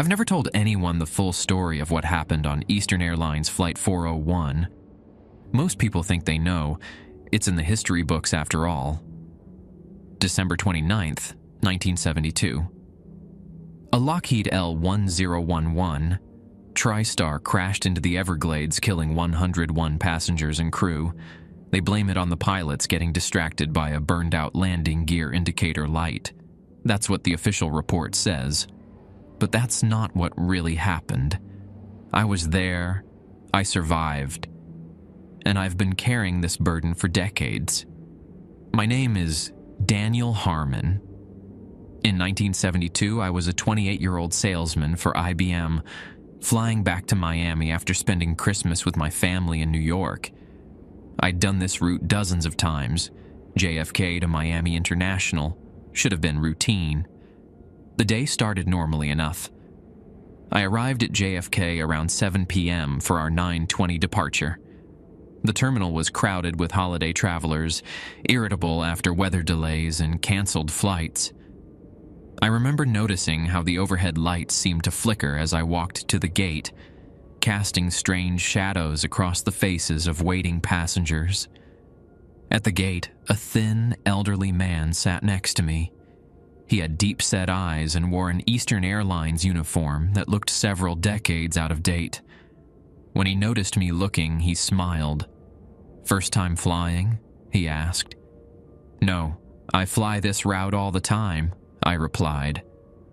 I've never told anyone the full story of what happened on Eastern Airlines Flight 401. Most people think they know. It's in the history books after all. December 29th, 1972. A Lockheed L-1011 TriStar crashed into the Everglades, killing 101 passengers and crew. They blame it on the pilots getting distracted by a burned-out landing gear indicator light. That's what the official report says. But that's not what really happened. I was there, I survived, and I've been carrying this burden for decades. My name is Daniel Harmon. In 1972, I was a 28-year-old salesman for IBM, flying back to Miami after spending Christmas with my family in New York. I'd done this route dozens of times. JFK to Miami International should have been routine. The day started normally enough. I arrived at JFK around 7 p.m. for our 9:20 departure. The terminal was crowded with holiday travelers, irritable after weather delays and canceled flights. I remember noticing how the overhead lights seemed to flicker as I walked to the gate, casting strange shadows across the faces of waiting passengers. At the gate, a thin, elderly man sat next to me. He had deep-set eyes and wore an Eastern Airlines uniform that looked several decades out of date. When he noticed me looking, he smiled. "First time flying?" he asked. "No, I fly this route all the time," I replied.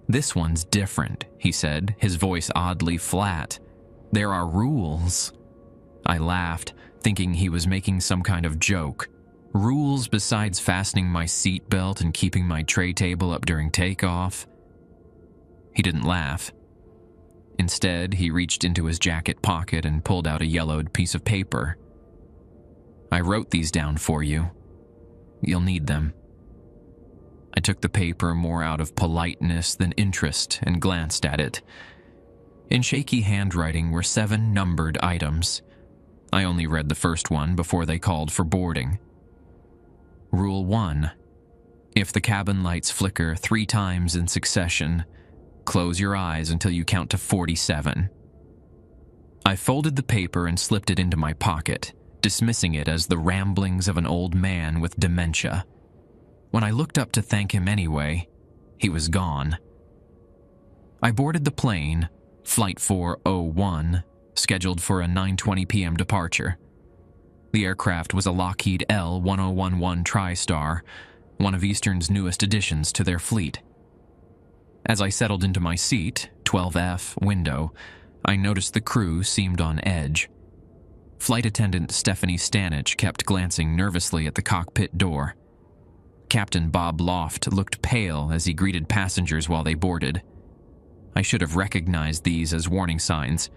"This one's different," he said, his voice oddly flat. "There are rules." I laughed, thinking he was making some kind of joke. Rules besides fastening my seatbelt and keeping my tray table up during takeoff? He didn't laugh. Instead, he reached into his jacket pocket and pulled out a yellowed piece of paper. "I wrote these down for you. You'll need them." I took the paper more out of politeness than interest and glanced at it. In shaky handwriting were 7 numbered items. I only read the first one before they called for boarding. Rule 1. If the cabin lights flicker 3 times in succession, close your eyes until you count to 47. I folded the paper and slipped it into my pocket, dismissing it as the ramblings of an old man with dementia. When I looked up to thank him anyway, he was gone. I boarded the plane, Flight 401, scheduled for a 9:20 p.m. departure. The aircraft was a Lockheed L-1011 TriStar, one of Eastern's newest additions to their fleet. As I settled into my seat, 12F, window, I noticed the crew seemed on edge. Flight attendant Stephanie Stanich kept glancing nervously at the cockpit door. Captain Bob Loft looked pale as he greeted passengers while they boarded. I should have recognized these as warning signs,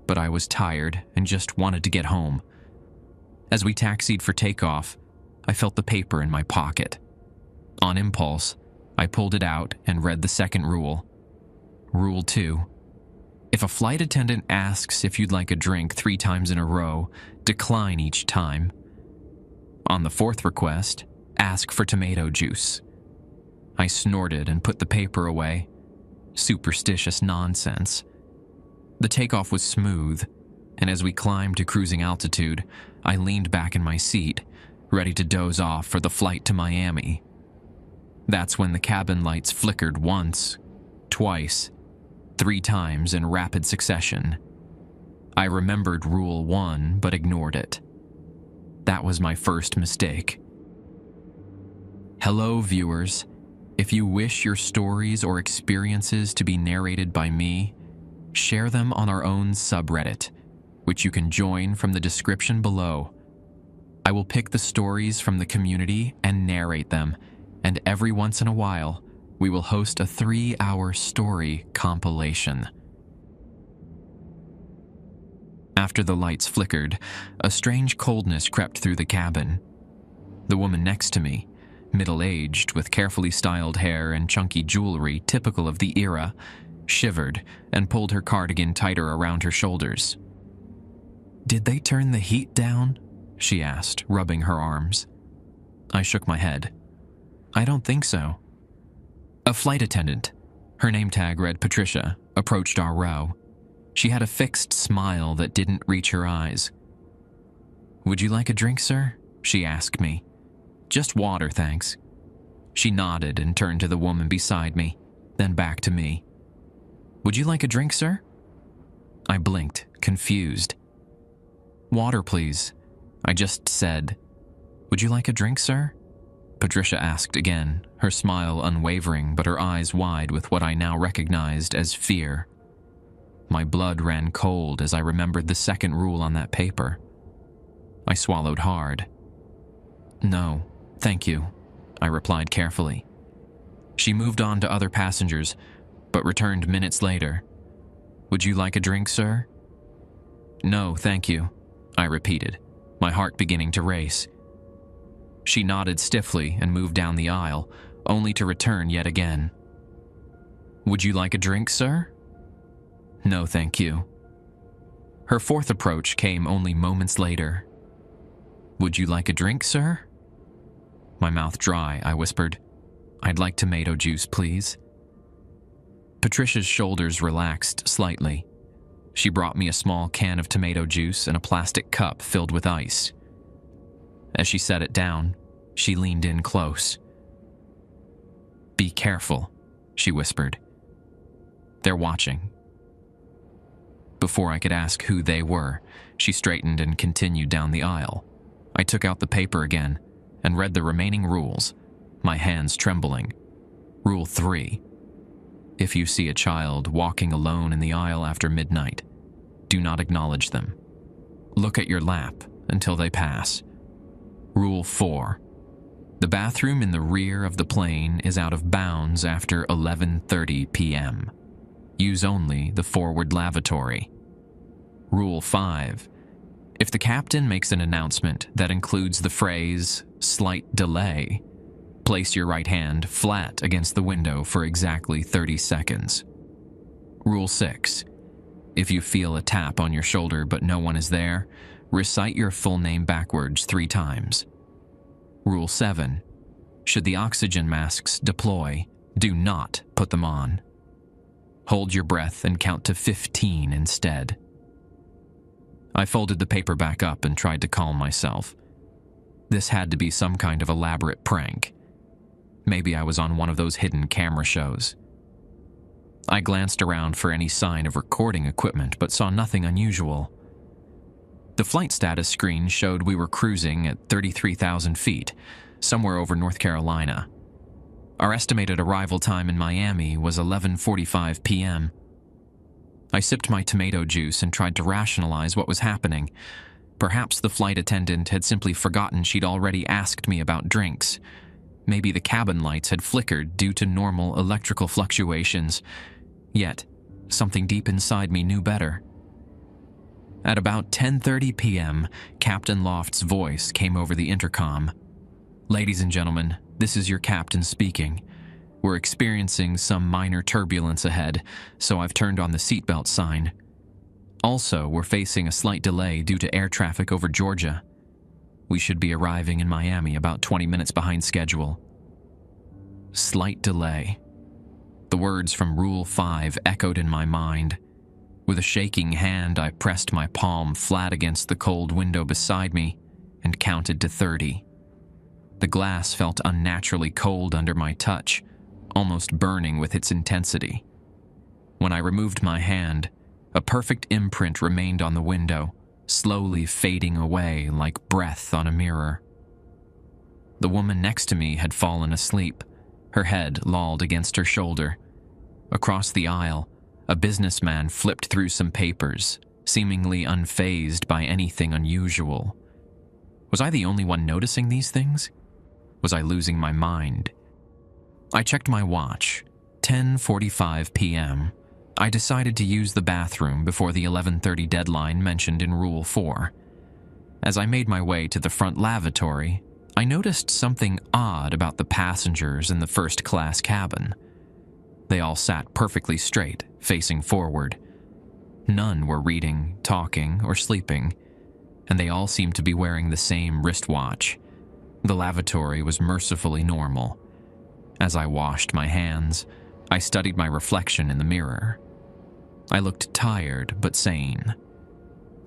but I was tired and just wanted to get home. As we taxied for takeoff, I felt the paper in my pocket. On impulse, I pulled it out and read the second rule. Rule 2. If a flight attendant asks if you'd like a drink 3 times in a row, decline each time. On the 4th request, ask for tomato juice. I snorted and put the paper away. Superstitious nonsense. The takeoff was smooth, and as we climbed to cruising altitude, I leaned back in my seat, ready to doze off for the flight to Miami. That's when the cabin lights flickered once, twice, 3 times in rapid succession. I remembered Rule 1 but ignored it. That was my first mistake. Hello, viewers. If you wish your stories or experiences to be narrated by me, share them on our own subreddit, which you can join from the description below. I will pick the stories from the community and narrate them, and every once in a while, we will host a 3-hour story compilation. After the lights flickered, a strange coldness crept through the cabin. The woman next to me, middle-aged with carefully styled hair and chunky jewelry typical of the era, shivered and pulled her cardigan tighter around her shoulders. "Did they turn the heat down?" she asked, rubbing her arms. I shook my head. "I don't think so." A flight attendant, her name tag read Patricia, approached our row. She had a fixed smile that didn't reach her eyes. "Would you like a drink, sir?" she asked me. "Just water, thanks." She nodded and turned to the woman beside me, then back to me. "Would you like a drink, sir?" I blinked, confused. "Water, please," I just said. "Would you like a drink, sir?" Patricia asked again, her smile unwavering but her eyes wide with what I now recognized as fear. My blood ran cold as I remembered the second rule on that paper. I swallowed hard. "No, thank you," I replied carefully. She moved on to other passengers, but returned minutes later. "Would you like a drink, sir?" "No, thank you," I repeated, my heart beginning to race. She nodded stiffly and moved down the aisle, only to return yet again. "Would you like a drink, sir?" "No, thank you." Her fourth approach came only moments later. "Would you like a drink, sir?" My mouth dry, I whispered, "I'd like tomato juice, please." Patricia's shoulders relaxed slightly. She brought me a small can of tomato juice and a plastic cup filled with ice. As she set it down, she leaned in close. "Be careful," she whispered. "They're watching." Before I could ask who they were, she straightened and continued down the aisle. I took out the paper again and read the remaining rules, my hands trembling. Rule 3. If you see a child walking alone in the aisle after midnight, do not acknowledge them. Look at your lap until they pass. Rule 4. The bathroom in the rear of the plane is out of bounds after 11:30 p.m. Use only the forward lavatory. Rule 5. If the captain makes an announcement that includes the phrase, "slight delay," place your right hand flat against the window for exactly 30 seconds. Rule 6. If you feel a tap on your shoulder but no one is there, recite your full name backwards 3 times. Rule 7. Should the oxygen masks deploy, do not put them on. Hold your breath and count to 15 instead. I folded the paper back up and tried to calm myself. This had to be some kind of elaborate prank. Maybe I was on one of those hidden camera shows. I glanced around for any sign of recording equipment but saw nothing unusual. The flight status screen showed we were cruising at 33,000 feet, somewhere over North Carolina. Our estimated arrival time in Miami was 11:45 p.m. I sipped my tomato juice and tried to rationalize what was happening. Perhaps the flight attendant had simply forgotten she'd already asked me about drinks. Maybe the cabin lights had flickered due to normal electrical fluctuations. Yet, something deep inside me knew better. At about 10:30 p.m., Captain Loft's voice came over the intercom. "Ladies and gentlemen, this is your captain speaking. We're experiencing some minor turbulence ahead, so I've turned on the seatbelt sign. Also, we're facing a slight delay due to air traffic over Georgia. We should be arriving in Miami about 20 minutes behind schedule." Slight delay. The words from Rule 5 echoed in my mind. With a shaking hand, I pressed my palm flat against the cold window beside me and counted to 30. The glass felt unnaturally cold under my touch, almost burning with its intensity. When I removed my hand, a perfect imprint remained on the window, slowly fading away like breath on a mirror. The woman next to me had fallen asleep, her head lolled against her shoulder. Across the aisle, a businessman flipped through some papers, seemingly unfazed by anything unusual. Was I the only one noticing these things? Was I losing my mind? I checked my watch. 10:45 p.m. I decided to use the bathroom before the 11:30 deadline mentioned in Rule 4. As I made my way to the front lavatory, I noticed something odd about the passengers in the first-class cabin. They all sat perfectly straight, facing forward. None were reading, talking, or sleeping, and they all seemed to be wearing the same wristwatch. The lavatory was mercifully normal. As I washed my hands, I studied my reflection in the mirror. I looked tired but sane.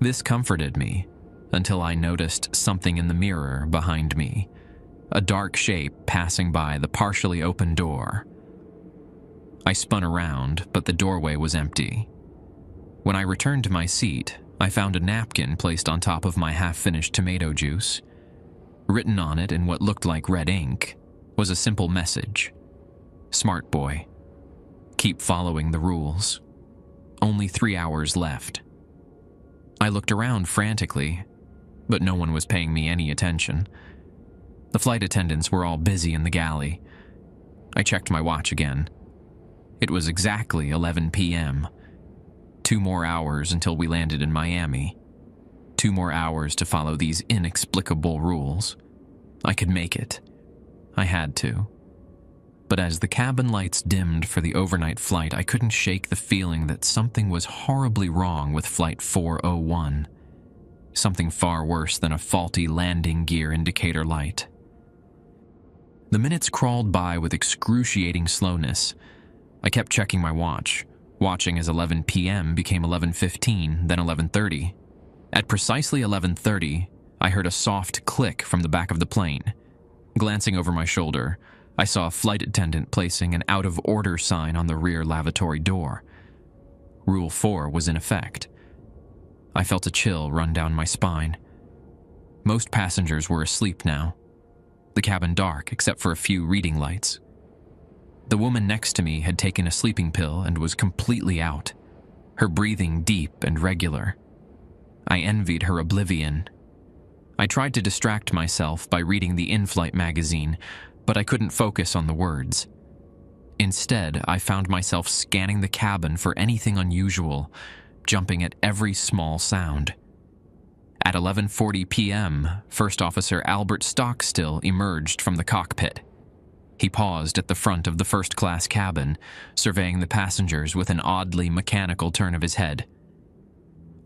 This comforted me until I noticed something in the mirror behind me, a dark shape passing by the partially open door. I spun around, but the doorway was empty. When I returned to my seat, I found a napkin placed on top of my half-finished tomato juice. Written on it in what looked like red ink was a simple message. Smart boy. Keep following the rules. Only 3 hours left. I looked around frantically, but no one was paying me any attention. The flight attendants were all busy in the galley. I checked my watch again. It was exactly 11 p.m. 2 more hours until we landed in Miami. 2 more hours to follow these inexplicable rules. I could make it. I had to. But as the cabin lights dimmed for the overnight flight, I couldn't shake the feeling that something was horribly wrong with Flight 401. Something far worse than a faulty landing gear indicator light. The minutes crawled by with excruciating slowness. I kept checking my watch, watching as 11 p.m. became 11:15, then 11:30. At precisely 11:30, I heard a soft click from the back of the plane. Glancing over my shoulder, I saw a flight attendant placing an out-of-order sign on the rear lavatory door. Rule 4 was in effect. I felt a chill run down my spine. Most passengers were asleep now. The cabin dark except for a few reading lights. The woman next to me had taken a sleeping pill and was completely out, her breathing deep and regular. I envied her oblivion. I tried to distract myself by reading the in-flight magazine, but I couldn't focus on the words. Instead, I found myself scanning the cabin for anything unusual, jumping at every small sound. At 11:40 p.m., First Officer Albert Stockstill emerged from the cockpit. He paused at the front of the first-class cabin, surveying the passengers with an oddly mechanical turn of his head.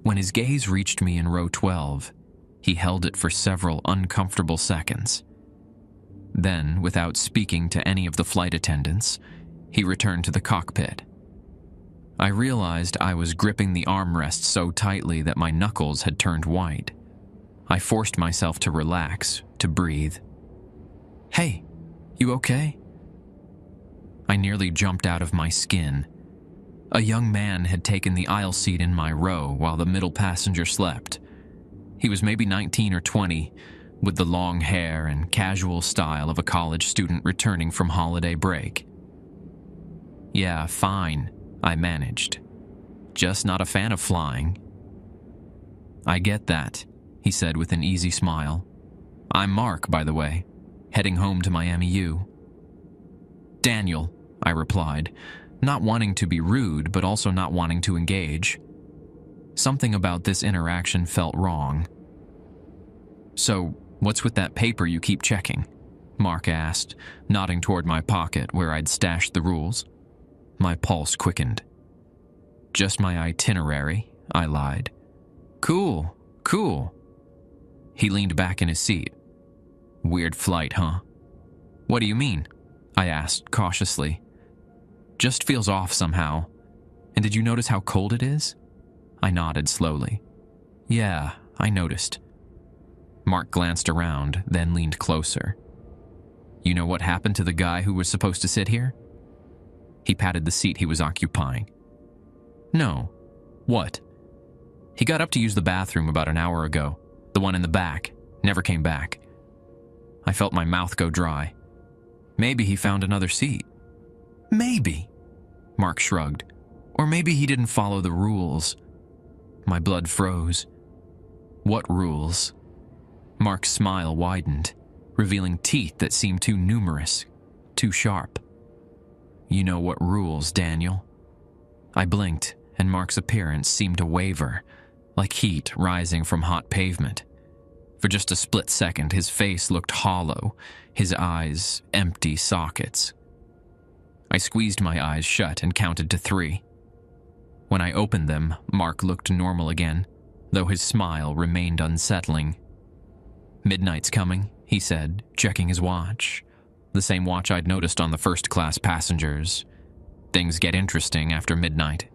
When his gaze reached me in row 12, he held it for several uncomfortable seconds. Then, without speaking to any of the flight attendants, he returned to the cockpit. I realized I was gripping the armrest so tightly that my knuckles had turned white. I forced myself to relax, to breathe. "Hey, you okay?" I nearly jumped out of my skin. A young man had taken the aisle seat in my row while the middle passenger slept. He was maybe 19 or 20, with the long hair and casual style of a college student returning from holiday break. "Yeah, fine," I managed. "Just not a fan of flying." "I get that," he said with an easy smile. "I'm Mark, by the way, heading home to Miami U." "Daniel," I replied, not wanting to be rude but also not wanting to engage. Something about this interaction felt wrong. "So, what's with that paper you keep checking?" Mark asked, nodding toward my pocket where I'd stashed the rules. My pulse quickened. "Just my itinerary," I lied. Cool. He leaned back in his seat. "Weird flight, huh?" "What do you mean?" I asked cautiously. "Just feels off somehow. And did you notice how cold it is?" I nodded slowly. "Yeah, I noticed." Mark glanced around, then leaned closer. "You know what happened to the guy who was supposed to sit here?" He patted the seat he was occupying. "No. What?" "He got up to use the bathroom about an hour ago. The one in the back. Never came back." I felt my mouth go dry. "Maybe he found another seat." "Maybe," Mark shrugged. "Or maybe he didn't follow the rules." My blood froze. "What rules?" Mark's smile widened, revealing teeth that seemed too numerous, too sharp. "You know what rules, Daniel." I blinked, and Mark's appearance seemed to waver, like heat rising from hot pavement. For just a split second, his face looked hollow, his eyes empty sockets. I squeezed my eyes shut and counted to 3. When I opened them, Mark looked normal again, though his smile remained unsettling. "Midnight's coming," he said, checking his watch. The same watch I'd noticed on the first-class passengers. "Things get interesting after midnight."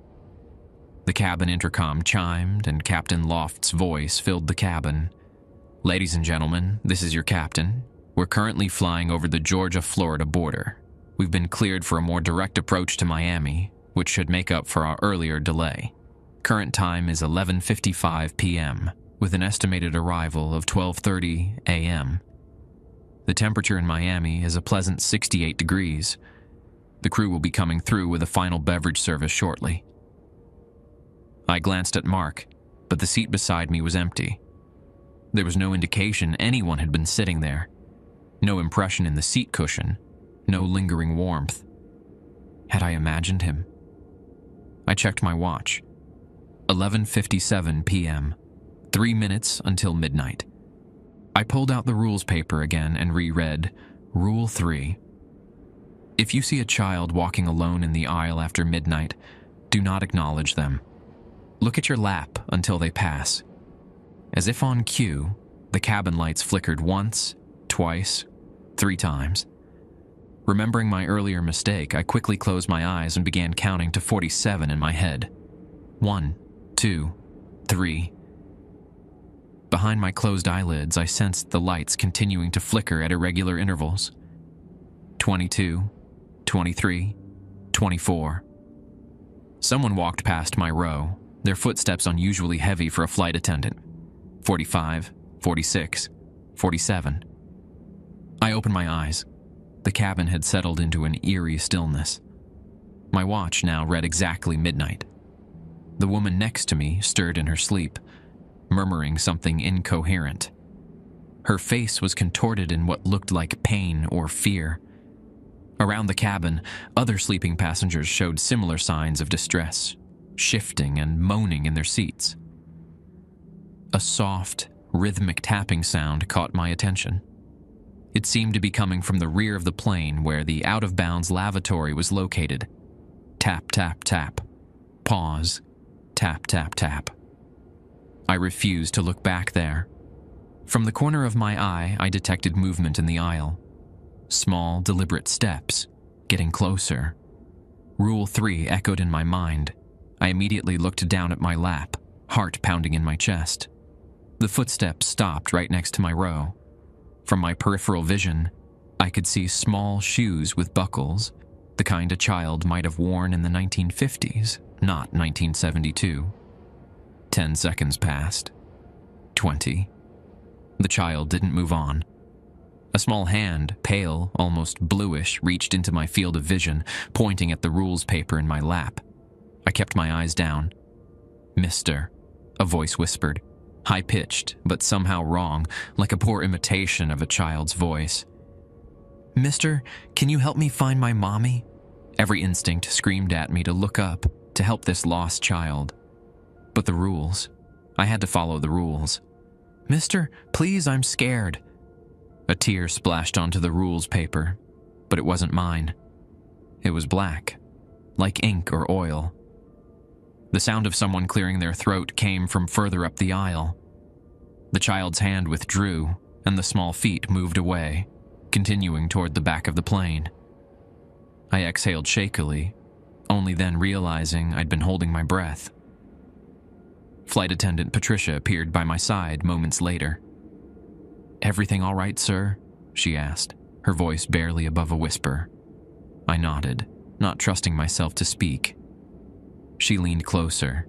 The cabin intercom chimed, and Captain Loft's voice filled the cabin. "Ladies and gentlemen, this is your captain. We're currently flying over the Georgia-Florida border. We've been cleared for a more direct approach to Miami, which should make up for our earlier delay. Current time is 11:55 p.m., with an estimated arrival of 12:30 a.m. The temperature in Miami is a pleasant 68 degrees. The crew will be coming through with a final beverage service shortly." I glanced at Mark, but the seat beside me was empty. There was no indication anyone had been sitting there. No impression in the seat cushion. No lingering warmth. Had I imagined him? I checked my watch. 11:57 p.m. 3 minutes until midnight. I pulled out the rules paper again and reread Rule 3. If you see a child walking alone in the aisle after midnight, do not acknowledge them. Look at your lap until they pass. As if on cue, the cabin lights flickered once, twice, 3 times. Remembering my earlier mistake, I quickly closed my eyes and began counting to 47 in my head. 1, 2, 3. Behind my closed eyelids, I sensed the lights continuing to flicker at irregular intervals. 22, 23, 24. Someone walked past my row, their footsteps unusually heavy for a flight attendant. 45, 46, 47. I opened my eyes. The cabin had settled into an eerie stillness. My watch now read exactly midnight. The woman next to me stirred in her sleep, murmuring something incoherent. Her face was contorted in what looked like pain or fear. Around the cabin, other sleeping passengers showed similar signs of distress, shifting and moaning in their seats. A soft, rhythmic tapping sound caught my attention. It seemed to be coming from the rear of the plane where the out-of-bounds lavatory was located. Tap, tap, tap. Pause. Tap, tap, tap. I refused to look back there. From the corner of my eye, I detected movement in the aisle. Small, deliberate steps, getting closer. Rule 3 echoed in my mind. I immediately looked down at my lap, heart pounding in my chest. The footsteps stopped right next to my row. From my peripheral vision, I could see small shoes with buckles, the kind a child might have worn in the 1950s, not 1972. 10 seconds passed. 20. The child didn't move on. A small hand, pale, almost bluish, reached into my field of vision, pointing at the rules paper in my lap. I kept my eyes down. "Mister," a voice whispered, high-pitched, but somehow wrong, like a poor imitation of a child's voice. "Mister, can you help me find my mommy?" Every instinct screamed at me to look up, to help this lost child. But the rules. I had to follow the rules. "Mister, please, I'm scared." A tear splashed onto the rules paper, but it wasn't mine. It was black, like ink or oil. The sound of someone clearing their throat came from further up the aisle. The child's hand withdrew, and the small feet moved away, continuing toward the back of the plane. I exhaled shakily, only then realizing I'd been holding my breath. Flight attendant Patricia appeared by my side moments later. "Everything all right, sir?" she asked, her voice barely above a whisper. I nodded, not trusting myself to speak. She leaned closer.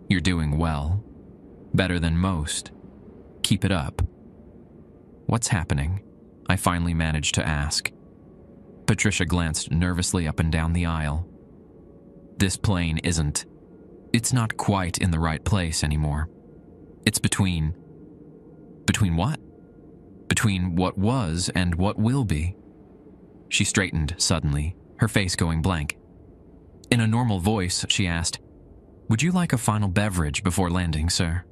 "You're doing well. Better than most. Keep it up." "What's happening?" I finally managed to ask. Patricia glanced nervously up and down the aisle. "This plane isn't. It's not quite in the right place anymore. It's between..." "Between what?" "Between what was and what will be." She straightened suddenly, her face going blank. In a normal voice, she asked, "Would you like a final beverage before landing, sir?"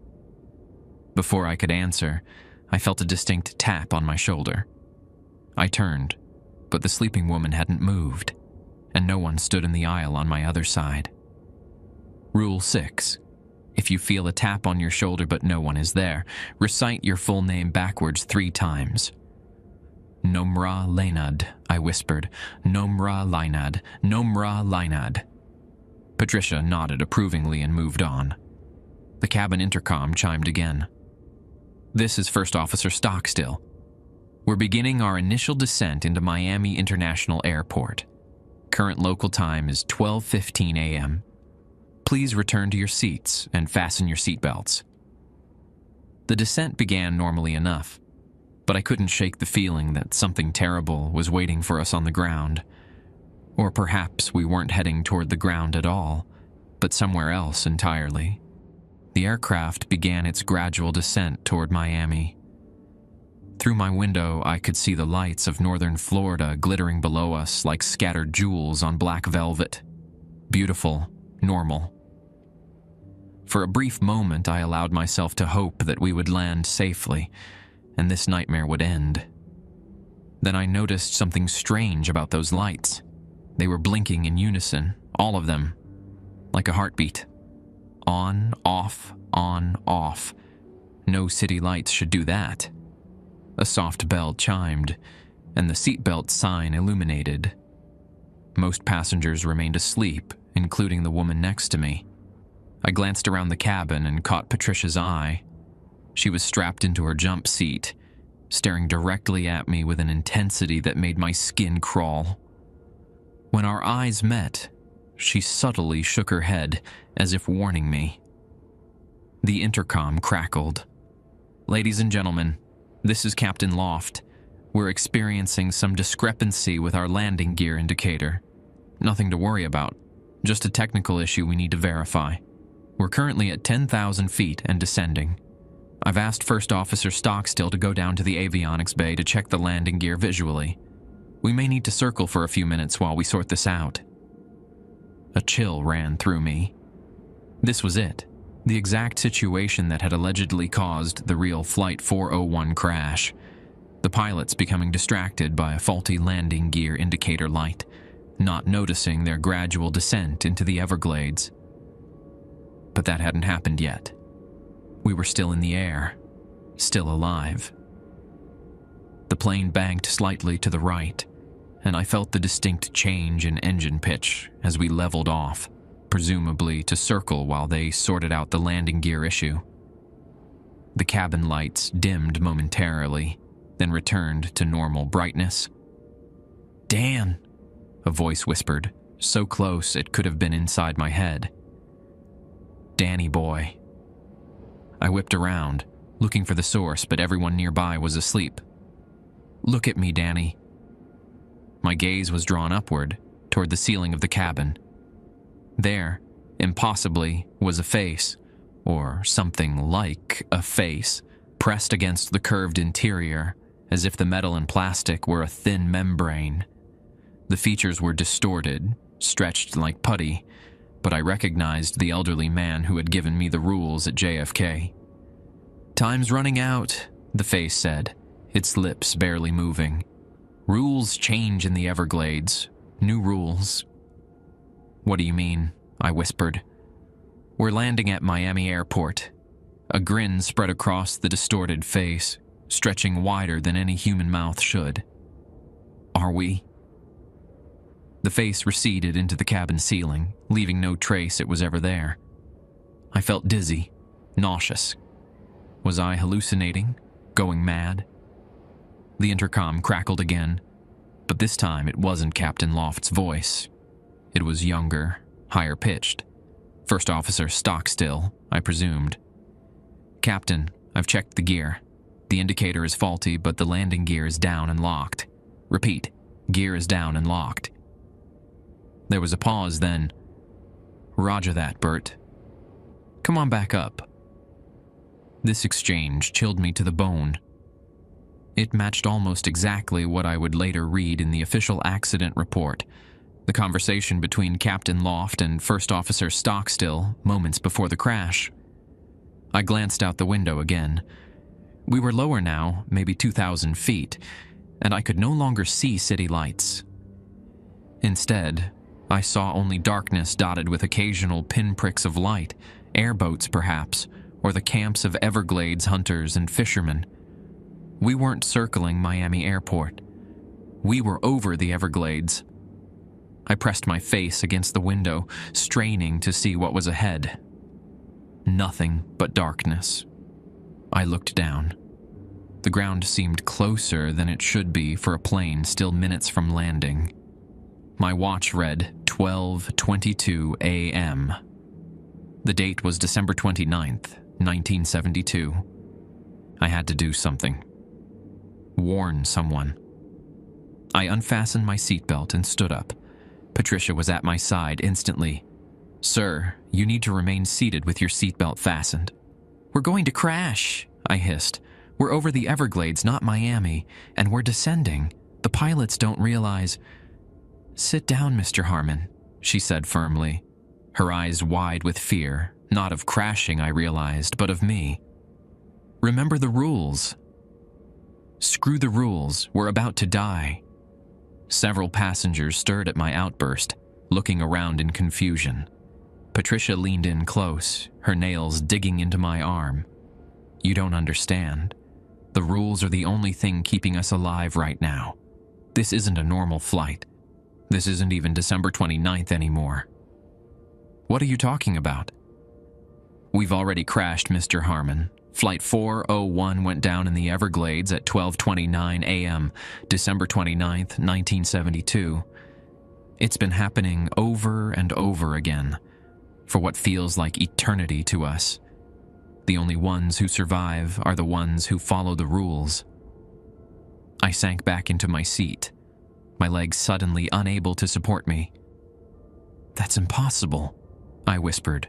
Before I could answer, I felt a distinct tap on my shoulder. I turned, but the sleeping woman hadn't moved, and no one stood in the aisle on my other side. Rule 6. If you feel a tap on your shoulder but no one is there, recite your full name backwards 3 times. "Nomra Lainad," I whispered. "Nomra Lainad, Nomra Lainad." Patricia nodded approvingly and moved on. The cabin intercom chimed again. "This is First Officer Stockstill. We're beginning our initial descent into Miami International Airport. Current local time is 12:15 a.m. Please return to your seats and fasten your seatbelts." The descent began normally enough, but I couldn't shake the feeling that something terrible was waiting for us on the ground. Or perhaps we weren't heading toward the ground at all, but somewhere else entirely. The aircraft began its gradual descent toward Miami. Through my window, I could see the lights of northern Florida glittering below us like scattered jewels on black velvet. Beautiful, normal. For a brief moment, I allowed myself to hope that we would land safely, and this nightmare would end. Then I noticed something strange about those lights. They were blinking in unison, all of them, like a heartbeat. On, off, on, off. No city lights should do that. A soft bell chimed, and the seatbelt sign illuminated. Most passengers remained asleep, including the woman next to me. I glanced around the cabin and caught Patricia's eye. She was strapped into her jump seat, staring directly at me with an intensity that made my skin crawl. When our eyes met, she subtly shook her head as if warning me. The intercom crackled. "Ladies and gentlemen, this is Captain Loft. We're experiencing some discrepancy with our landing gear indicator. Nothing to worry about, just a technical issue we need to verify. We're currently at 10,000 feet and descending. I've asked First Officer Stockstill to go down to the avionics bay to check the landing gear visually. We may need to circle for a few minutes while we sort this out." A chill ran through me. This was it, the exact situation that had allegedly caused the real Flight 401 crash. The pilots becoming distracted by a faulty landing gear indicator light, not noticing their gradual descent into the Everglades. But that hadn't happened yet. We were still in the air, still alive. The plane banked slightly to the right, and I felt the distinct change in engine pitch as we leveled off, presumably to circle while they sorted out the landing gear issue. The cabin lights dimmed momentarily, then returned to normal brightness. "Dan," a voice whispered, so close it could have been inside my head. "Danny boy." I whipped around, looking for the source, but everyone nearby was asleep. "Look at me, Danny." My gaze was drawn upward, toward the ceiling of the cabin. There, impossibly, was a face, or something like a face, pressed against the curved interior, as if the metal and plastic were a thin membrane. The features were distorted, stretched like putty, but I recognized the elderly man who had given me the rules at JFK. "Time's running out," the face said, its lips barely moving. "Rules change in the Everglades. New rules." "What do you mean?" I whispered. "We're landing at Miami Airport." A grin spread across the distorted face, stretching wider than any human mouth should. "Are we?" The face receded into the cabin ceiling, leaving no trace it was ever there. I felt dizzy, nauseous. Was I hallucinating? Going mad? The intercom crackled again, but this time it wasn't Captain Loft's voice. It was younger, higher pitched. First Officer Stockstill, I presumed. "Captain, I've checked the gear. The indicator is faulty, but the landing gear is down and locked. Repeat, gear is down and locked." There was a pause, then, "Roger that, Bert. Come on back up." This exchange chilled me to the bone. It matched almost exactly what I would later read in the official accident report, the conversation between Captain Loft and First Officer Stockstill moments before the crash. I glanced out the window again. We were lower now, maybe 2,000 feet, and I could no longer see city lights. Instead, I saw only darkness dotted with occasional pinpricks of light, airboats perhaps, or the camps of Everglades hunters and fishermen. We weren't circling Miami Airport. We were over the Everglades. I pressed my face against the window, straining to see what was ahead. Nothing but darkness. I looked down. The ground seemed closer than it should be for a plane still minutes from landing. My watch read 12:22 a.m. The date was December 29th, 1972. I had to do something. Warn someone. I unfastened my seatbelt and stood up. Patricia was at my side instantly. "Sir, you need to remain seated with your seatbelt fastened." "We're going to crash," I hissed. "We're over the Everglades, not Miami, and we're descending. The pilots don't realize—" "Sit down, Mr. Harmon," she said firmly, her eyes wide with fear, not of crashing, I realized, but of me. "Remember the rules." "Screw the rules, we're about to die." Several passengers stirred at my outburst, looking around in confusion. Patricia leaned in close, her nails digging into my arm. "You don't understand. The rules are the only thing keeping us alive right now. This isn't a normal flight. This isn't even December 29th anymore." "What are you talking about?" "We've already crashed, Mr. Harmon. Flight 401 went down in the Everglades at 12:29 a.m., December 29th, 1972. It's been happening over and over again, for what feels like eternity to us. The only ones who survive are the ones who follow the rules." I sank back into my seat, my legs suddenly unable to support me. "That's impossible," I whispered.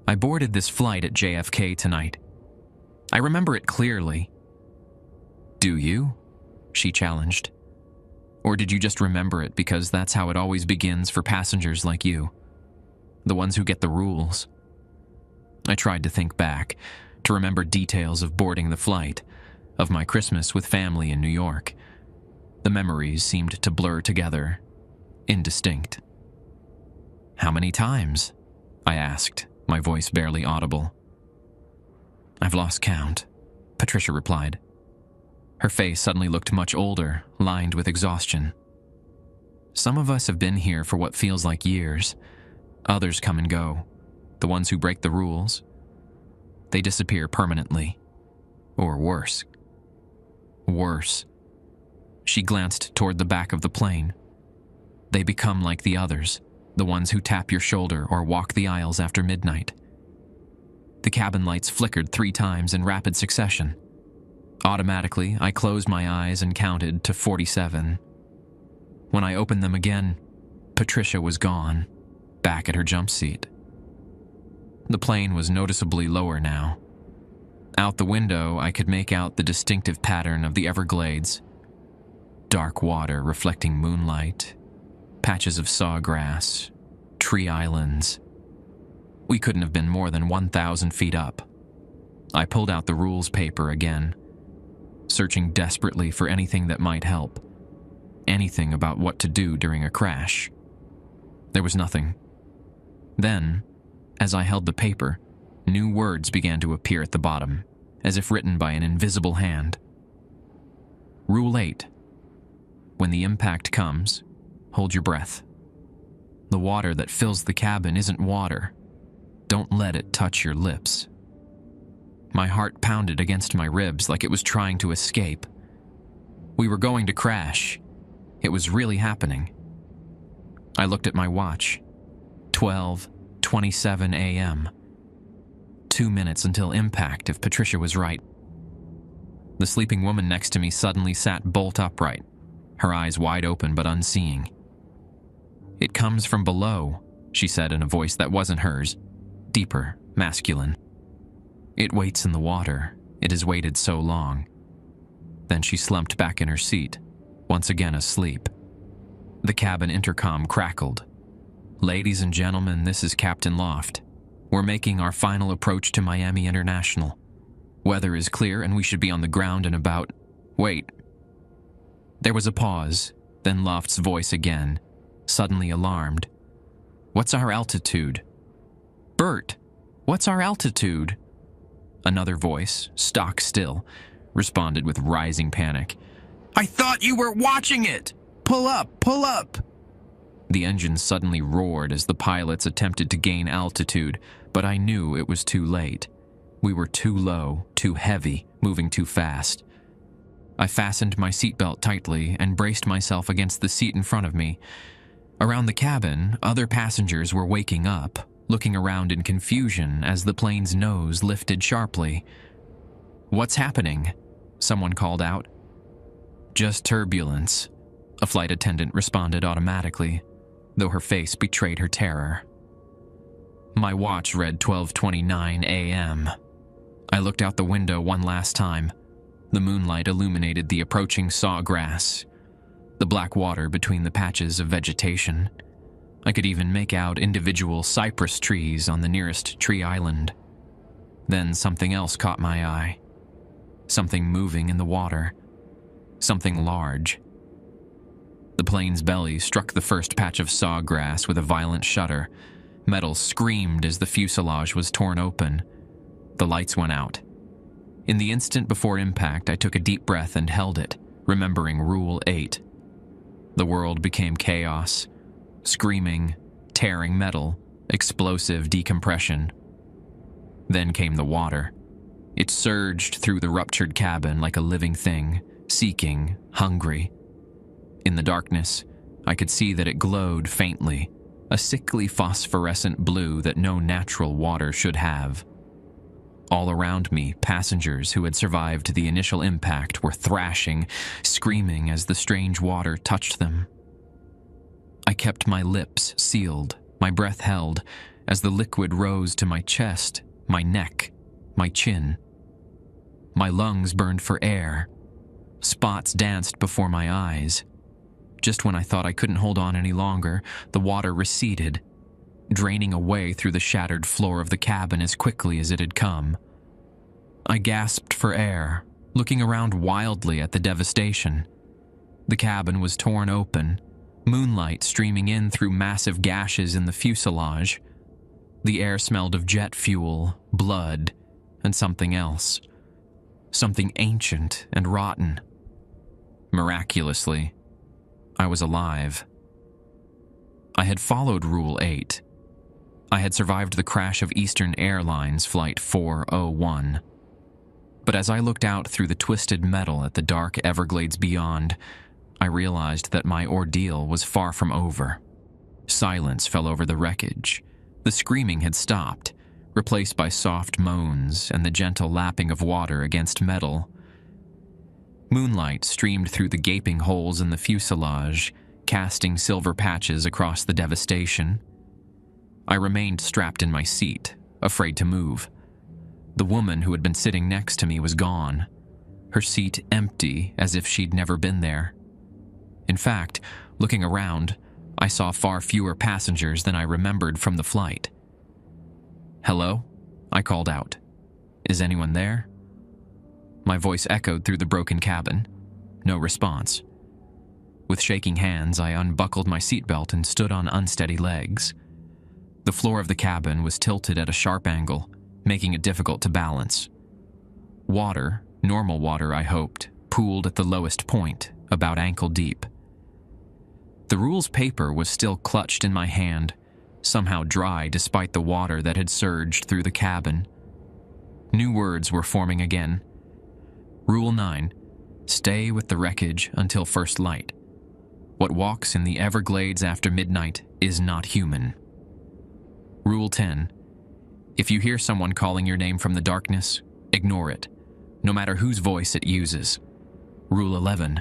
"I boarded this flight at JFK tonight. I remember it clearly." "Do you?" she challenged. "Or did you just remember it because that's how it always begins for passengers like you? The ones who get the rules." I tried to think back, to remember details of boarding the flight, of my Christmas with family in New York. The memories seemed to blur together, indistinct. "How many times?" I asked, my voice barely audible. "I've lost count," Patricia replied. Her face suddenly looked much older, lined with exhaustion. "Some of us have been here for what feels like years. Others come and go. The ones who break the rules, they disappear permanently. Or worse." "Worse." She glanced toward the back of the plane. "They become like the others, the ones who tap your shoulder or walk the aisles after midnight." The cabin lights flickered 3 times in rapid succession. Automatically, I closed my eyes and counted to 47. When I opened them again, Patricia was gone, back at her jump seat. The plane was noticeably lower now. Out the window, I could make out the distinctive pattern of the Everglades. Dark water reflecting moonlight, patches of sawgrass, tree islands. We couldn't have been more than 1,000 feet up. I pulled out the rules paper again, searching desperately for anything that might help. Anything about what to do during a crash. There was nothing. Then, as I held the paper, new words began to appear at the bottom, as if written by an invisible hand. Rule 8. When the impact comes, hold your breath. The water that fills the cabin isn't water. Don't let it touch your lips. My heart pounded against my ribs like it was trying to escape. We were going to crash. It was really happening. I looked at my watch. 12:27 a.m. 2 minutes until impact, if Patricia was right. The sleeping woman next to me suddenly sat bolt upright, her eyes wide open but unseeing. "It comes from below," she said in a voice that wasn't hers, deeper, masculine. "It waits in the water. It has waited so long." Then she slumped back in her seat, once again asleep. The cabin intercom crackled. "Ladies and gentlemen, this is Captain Loft. We're making our final approach to Miami International. Weather is clear and we should be on the ground in about... Wait." There was a pause, then Loft's voice again, suddenly alarmed. "What's our altitude?" "Bert, what's our altitude?" Another voice, stock still, responded with rising panic. "I thought you were watching it! Pull up, pull up!" The engine suddenly roared as the pilots attempted to gain altitude, but I knew it was too late. We were too low, too heavy, moving too fast. I fastened my seatbelt tightly and braced myself against the seat in front of me. Around the cabin, other passengers were waking up, looking around in confusion as the plane's nose lifted sharply. "What's happening?" someone called out. "Just turbulence," a flight attendant responded automatically, though her face betrayed her terror. My watch read 12:29 a.m. I looked out the window one last time. The moonlight illuminated the approaching sawgrass, the black water between the patches of vegetation. I could even make out individual cypress trees on the nearest tree island. Then something else caught my eye. Something moving in the water. Something large. The plane's belly struck the first patch of sawgrass with a violent shudder. Metal screamed as the fuselage was torn open. The lights went out. In the instant before impact, I took a deep breath and held it, remembering Rule 8. The world became chaos. Screaming, tearing metal, explosive decompression. Then came the water. It surged through the ruptured cabin like a living thing, seeking, hungry. In the darkness, I could see that it glowed faintly, a sickly phosphorescent blue that no natural water should have. All around me, passengers who had survived the initial impact were thrashing, screaming as the strange water touched them. I kept my lips sealed, my breath held, as the liquid rose to my chest, my neck, my chin. My lungs burned for air. Spots danced before my eyes. Just when I thought I couldn't hold on any longer, the water receded, draining away through the shattered floor of the cabin as quickly as it had come. I gasped for air, looking around wildly at the devastation. The cabin was torn open, moonlight streaming in through massive gashes in the fuselage. The air smelled of jet fuel, blood, and something else. Something ancient and rotten. Miraculously, I was alive. I had followed Rule 8. I had survived the crash of Eastern Airlines Flight 401. But as I looked out through the twisted metal at the dark Everglades beyond, I realized that my ordeal was far from over. Silence fell over the wreckage. The screaming had stopped, replaced by soft moans and the gentle lapping of water against metal. Moonlight streamed through the gaping holes in the fuselage, casting silver patches across the devastation. I remained strapped in my seat, afraid to move. The woman who had been sitting next to me was gone, her seat empty as if she'd never been there. In fact, looking around, I saw far fewer passengers than I remembered from the flight. "Hello?" I called out. "Is anyone there?" My voice echoed through the broken cabin. No response. With shaking hands, I unbuckled my seatbelt and stood on unsteady legs. The floor of the cabin was tilted at a sharp angle, making it difficult to balance. Water, normal water I hoped, pooled at the lowest point, about ankle deep. The rules paper was still clutched in my hand, somehow dry despite the water that had surged through the cabin. New words were forming again. Rule 9. Stay with the wreckage until first light. What walks in the Everglades after midnight is not human. Rule 10. If you hear someone calling your name from the darkness, ignore it, no matter whose voice it uses. Rule 11.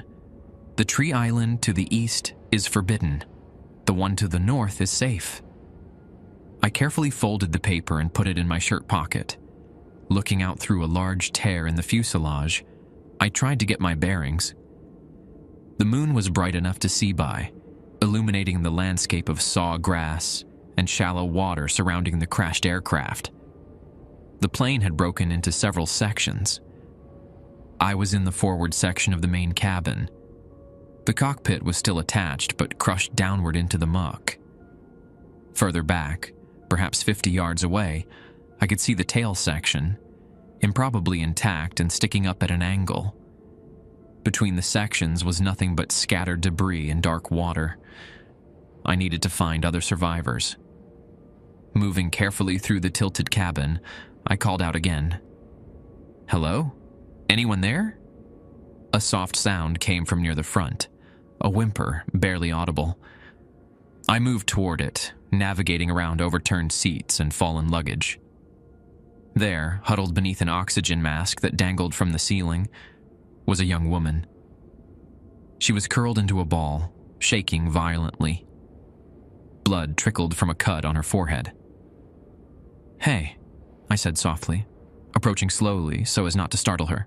The tree island to the east is forbidden. The one to the north is safe. I carefully folded the paper and put it in my shirt pocket. Looking out through a large tear in the fuselage, I tried to get my bearings. The moon was bright enough to see by, illuminating the landscape of saw grass and shallow water surrounding the crashed aircraft. The plane had broken into several sections. I was in the forward section of the main cabin. The cockpit was still attached, but crushed downward into the muck. Further back, perhaps 50 yards away, I could see the tail section, improbably intact and sticking up at an angle. Between the sections was nothing but scattered debris and dark water. I needed to find other survivors. Moving carefully through the tilted cabin, I called out again. "Hello? Anyone there?" A soft sound came from near the front, a whimper, barely audible. I moved toward it, navigating around overturned seats and fallen luggage. There, huddled beneath an oxygen mask that dangled from the ceiling, was a young woman. She was curled into a ball, shaking violently. Blood trickled from a cut on her forehead. "Hey," I said softly, approaching slowly so as not to startle her.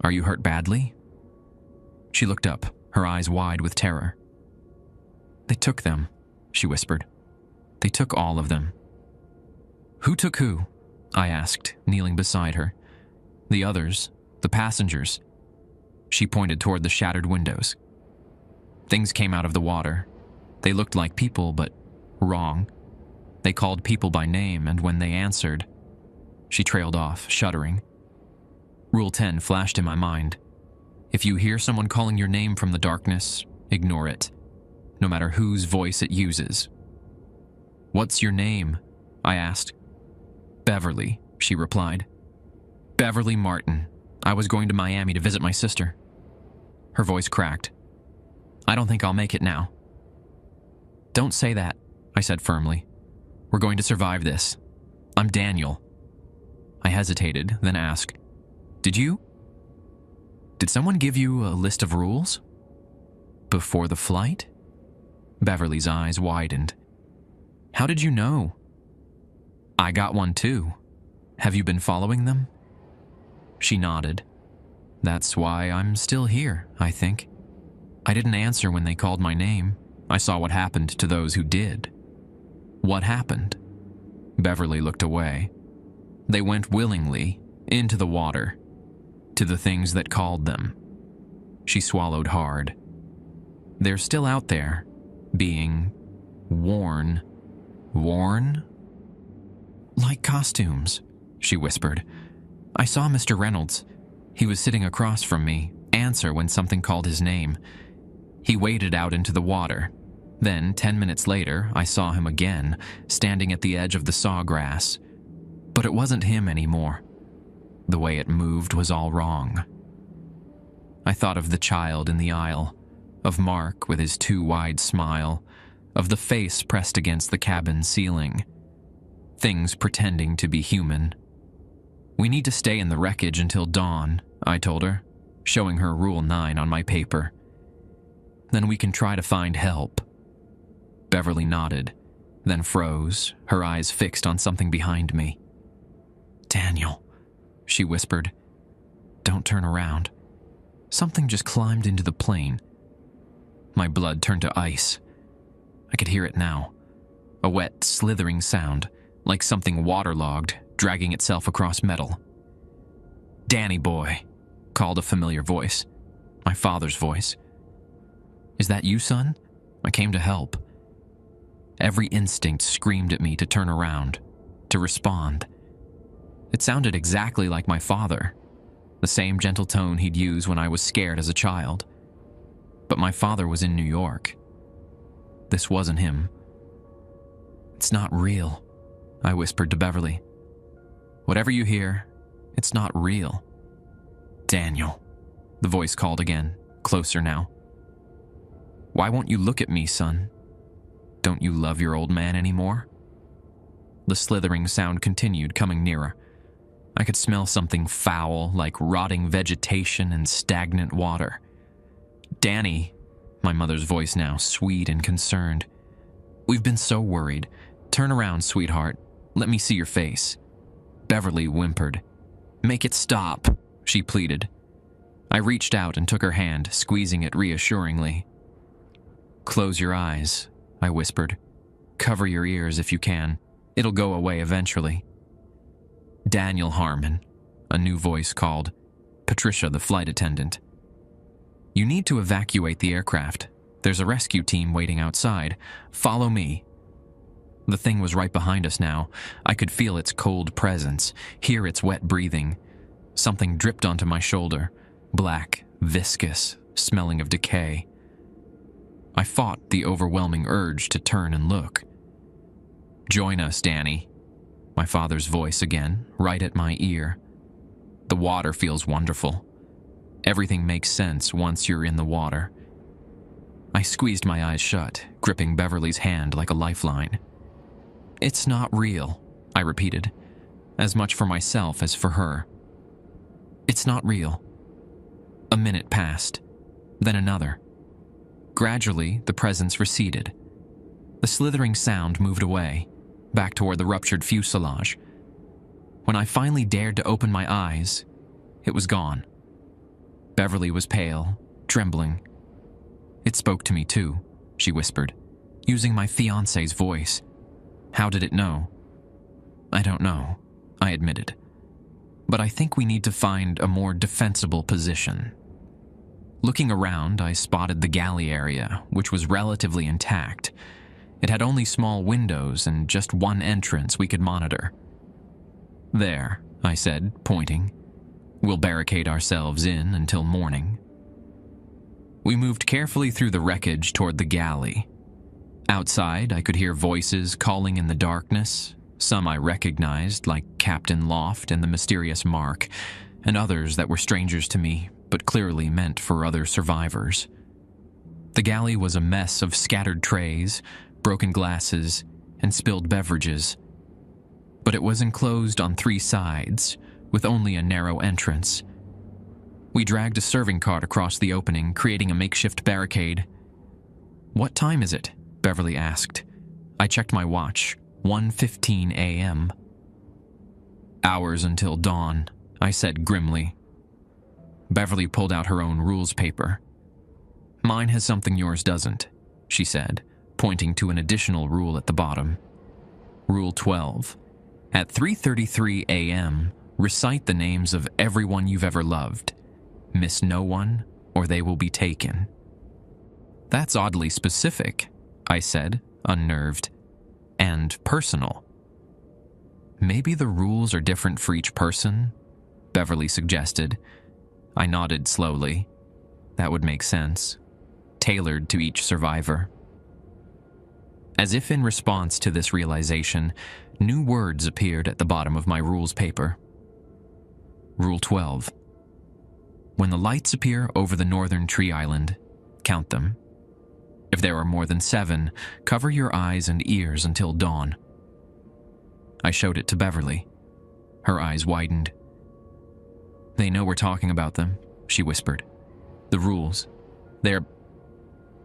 "Are you hurt badly?" She looked up, her eyes wide with terror. "They took them," she whispered. "They took all of them." "Who took who?" I asked, kneeling beside her. "The others, the passengers." She pointed toward the shattered windows. Things came out of the water. They looked like people, but wrong. They called people by name, and when they answered... She trailed off, shuddering. Rule 10 flashed in my mind. If you hear someone calling your name from the darkness, ignore it, no matter whose voice it uses. "What's your name?" I asked. "Beverly," she replied. "Beverly Martin. I was going to Miami to visit my sister." Her voice cracked. "I don't think I'll make it now." "Don't say that," I said firmly. "We're going to survive this. I'm Daniel." I hesitated, then asked, Did someone give you a list of rules? Before the flight?" Beverly's eyes widened. "How did you know?" "I got one too. Have you been following them?" She nodded. "That's why I'm still here, I think. I didn't answer when they called my name. I saw what happened to those who did." "What happened?" Beverly looked away. "They went willingly into the water, to the things that called them." She swallowed hard. "They're still out there, being worn." "Worn?" "Like costumes," she whispered. "I saw Mr. Reynolds. He was sitting across from me, answer when something called his name. He waded out into the water. Then, 10 minutes later, I saw him again, standing at the edge of the sawgrass. But it wasn't him anymore. The way it moved was all wrong." I thought of the child in the aisle, of Mark with his too wide smile, of the face pressed against the cabin ceiling. Things pretending to be human. "We need to stay in the wreckage until dawn," I told her, showing her Rule 9 on my paper. "Then we can try to find help." Beverly nodded, then froze, her eyes fixed on something behind me. "Daniel," she whispered. "Don't turn around. Something just climbed into the plane." My blood turned to ice. I could hear it now. A wet, slithering sound, like something waterlogged, dragging itself across metal. "Danny boy," called a familiar voice. My father's voice. "Is that you, son? I came to help." Every instinct screamed at me to turn around, to respond. It sounded exactly like my father, the same gentle tone he'd use when I was scared as a child. But my father was in New York. This wasn't him. "It's not real," I whispered to Beverly. "Whatever you hear, it's not real." "Daniel," the voice called again, closer now. "Why won't you look at me, son? Don't you love your old man anymore?" The slithering sound continued, coming nearer. I could smell something foul, like rotting vegetation and stagnant water. "Danny," my mother's voice now, sweet and concerned. "We've been so worried. Turn around, sweetheart. Let me see your face." Beverly whimpered. "Make it stop," she pleaded. I reached out and took her hand, squeezing it reassuringly. "Close your eyes," I whispered. "Cover your ears if you can. It'll go away eventually." "Daniel Harmon," a new voice called. Patricia, the flight attendant. "You need to evacuate the aircraft. There's a rescue team waiting outside. Follow me." The thing was right behind us now. I could feel its cold presence, hear its wet breathing. Something dripped onto my shoulder, black, viscous, smelling of decay. I fought the overwhelming urge to turn and look. "Join us, Danny." My father's voice again, right at my ear. "The water feels wonderful. Everything makes sense once you're in the water." I squeezed my eyes shut, gripping Beverly's hand like a lifeline. "It's not real," I repeated, as much for myself as for her. "It's not real." A minute passed, then another. Gradually, the presence receded. The slithering sound moved away, back toward the ruptured fuselage. When I finally dared to open my eyes, it was gone. Beverly was pale, trembling. "It spoke to me too," she whispered, using my fiancé's voice. "How did it know?" "I don't know," I admitted. "But I think we need to find a more defensible position." Looking around, I spotted the galley area, which was relatively intact. It had only small windows and just one entrance we could monitor. "There," I said, pointing. "We'll barricade ourselves in until morning." We moved carefully through the wreckage toward the galley. Outside, I could hear voices calling in the darkness. Some I recognized, like Captain Loft and the mysterious Mark, and others that were strangers to me, but clearly meant for other survivors. The galley was a mess of scattered trays, broken glasses, and spilled beverages. But it was enclosed on 3 sides, with only a narrow entrance. We dragged a serving cart across the opening, creating a makeshift barricade. "What time is it?" Beverly asked. I checked my watch. 1:15 a.m. "Hours until dawn," I said grimly. Beverly pulled out her own rules paper. "Mine has something yours doesn't," she said, pointing to an additional rule at the bottom. Rule 12. At 3:33 a.m., recite the names of everyone you've ever loved. Miss no one, or they will be taken. "That's oddly specific," I said, unnerved. "And personal." "Maybe the rules are different for each person," Beverly suggested. I nodded slowly. That would make sense. Tailored to each survivor. As if in response to this realization, new words appeared at the bottom of my rules paper. Rule 12. When the lights appear over the northern tree island, count them. If there are more than 7, cover your eyes and ears until dawn. I showed it to Beverly. Her eyes widened. "They know we're talking about them," she whispered. "The rules. They're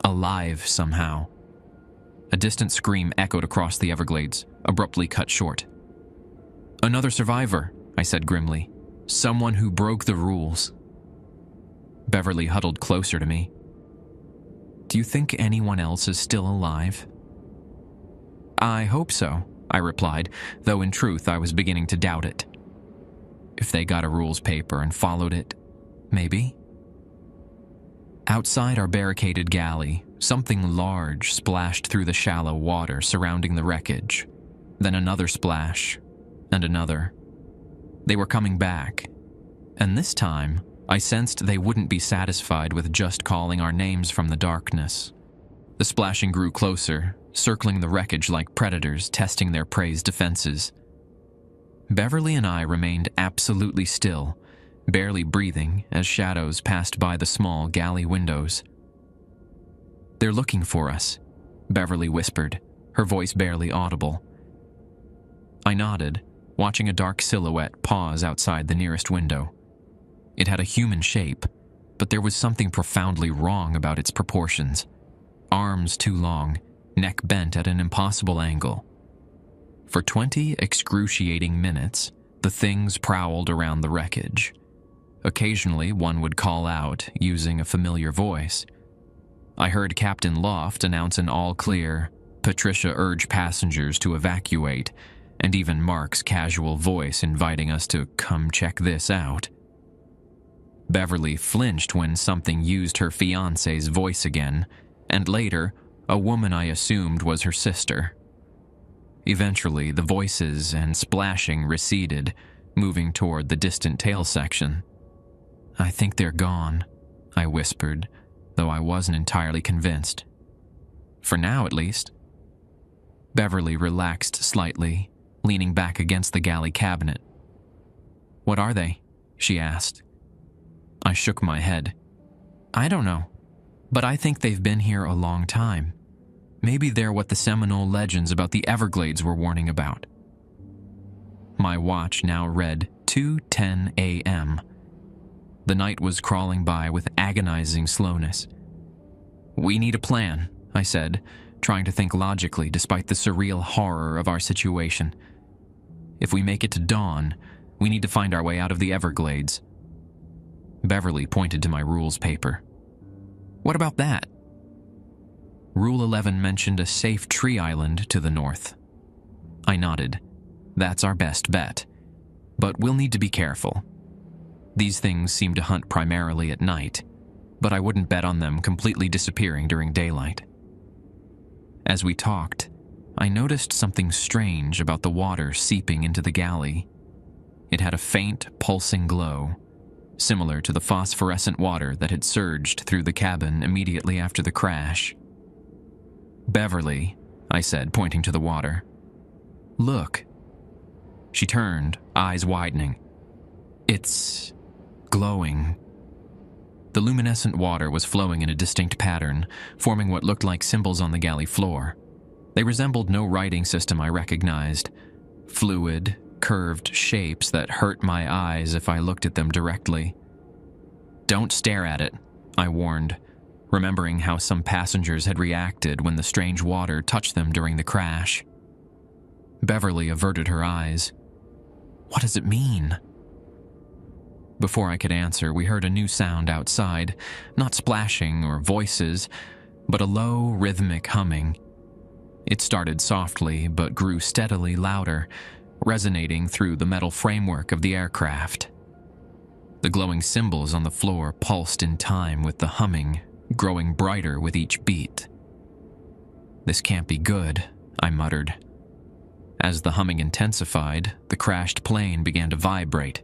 alive somehow." A distant scream echoed across the Everglades, abruptly cut short. "Another survivor," I said grimly. "Someone who broke the rules." Beverly huddled closer to me. "Do you think anyone else is still alive?" "I hope so," I replied, though in truth I was beginning to doubt it. If they got a rules paper and followed it, maybe. Outside our barricaded galley, something large splashed through the shallow water surrounding the wreckage. Then another splash, and another. They were coming back, and this time I sensed they wouldn't be satisfied with just calling our names from the darkness. The splashing grew closer, circling the wreckage like predators testing their prey's defenses. Beverly and I remained absolutely still, barely breathing as shadows passed by the small galley windows. "They're looking for us," Beverly whispered, her voice barely audible. I nodded, watching a dark silhouette pause outside the nearest window. It had a human shape, but there was something profoundly wrong about its proportions. Arms too long, neck bent at an impossible angle. For 20 excruciating minutes, the things prowled around the wreckage. Occasionally, one would call out, using a familiar voice. I heard Captain Loft announce an all-clear, Patricia urged passengers to evacuate, and even Mark's casual voice inviting us to come check this out. Beverly flinched when something used her fiancé's voice again, and later, a woman I assumed was her sister. Eventually, the voices and splashing receded, moving toward the distant tail section. "I think they're gone," I whispered, though I wasn't entirely convinced. For now, at least. Beverly relaxed slightly, leaning back against the galley cabinet. "What are they?" she asked. I shook my head. "I don't know, but I think they've been here a long time. Maybe they're what the Seminole legends about the Everglades were warning about." My watch now read 2:10 a.m. The night was crawling by with agonizing slowness. "We need a plan," I said, trying to think logically despite the surreal horror of our situation. "If we make it to dawn, we need to find our way out of the Everglades." Beverly pointed to my rules paper. "What about that?" Rule 11 mentioned a safe tree island to the north. I nodded. "That's our best bet. But we'll need to be careful. These things seem to hunt primarily at night, but I wouldn't bet on them completely disappearing during daylight." As we talked, I noticed something strange about the water seeping into the galley. It had a faint, pulsing glow, similar to the phosphorescent water that had surged through the cabin immediately after the crash. "Beverly," I said, pointing to the water. "Look." She turned, eyes widening. "It's glowing." The luminescent water was flowing in a distinct pattern, forming what looked like symbols on the galley floor. They resembled no writing system I recognized. Fluid, curved shapes that hurt my eyes if I looked at them directly. "Don't stare at it," I warned, remembering how some passengers had reacted when the strange water touched them during the crash. Beverly averted her eyes. "What does it mean?" Before I could answer, we heard a new sound outside, not splashing or voices, but a low, rhythmic humming. It started softly, but grew steadily louder, resonating through the metal framework of the aircraft. The glowing symbols on the floor pulsed in time with the humming, growing brighter with each beat. "This can't be good," I muttered. As the humming intensified, the crashed plane began to vibrate.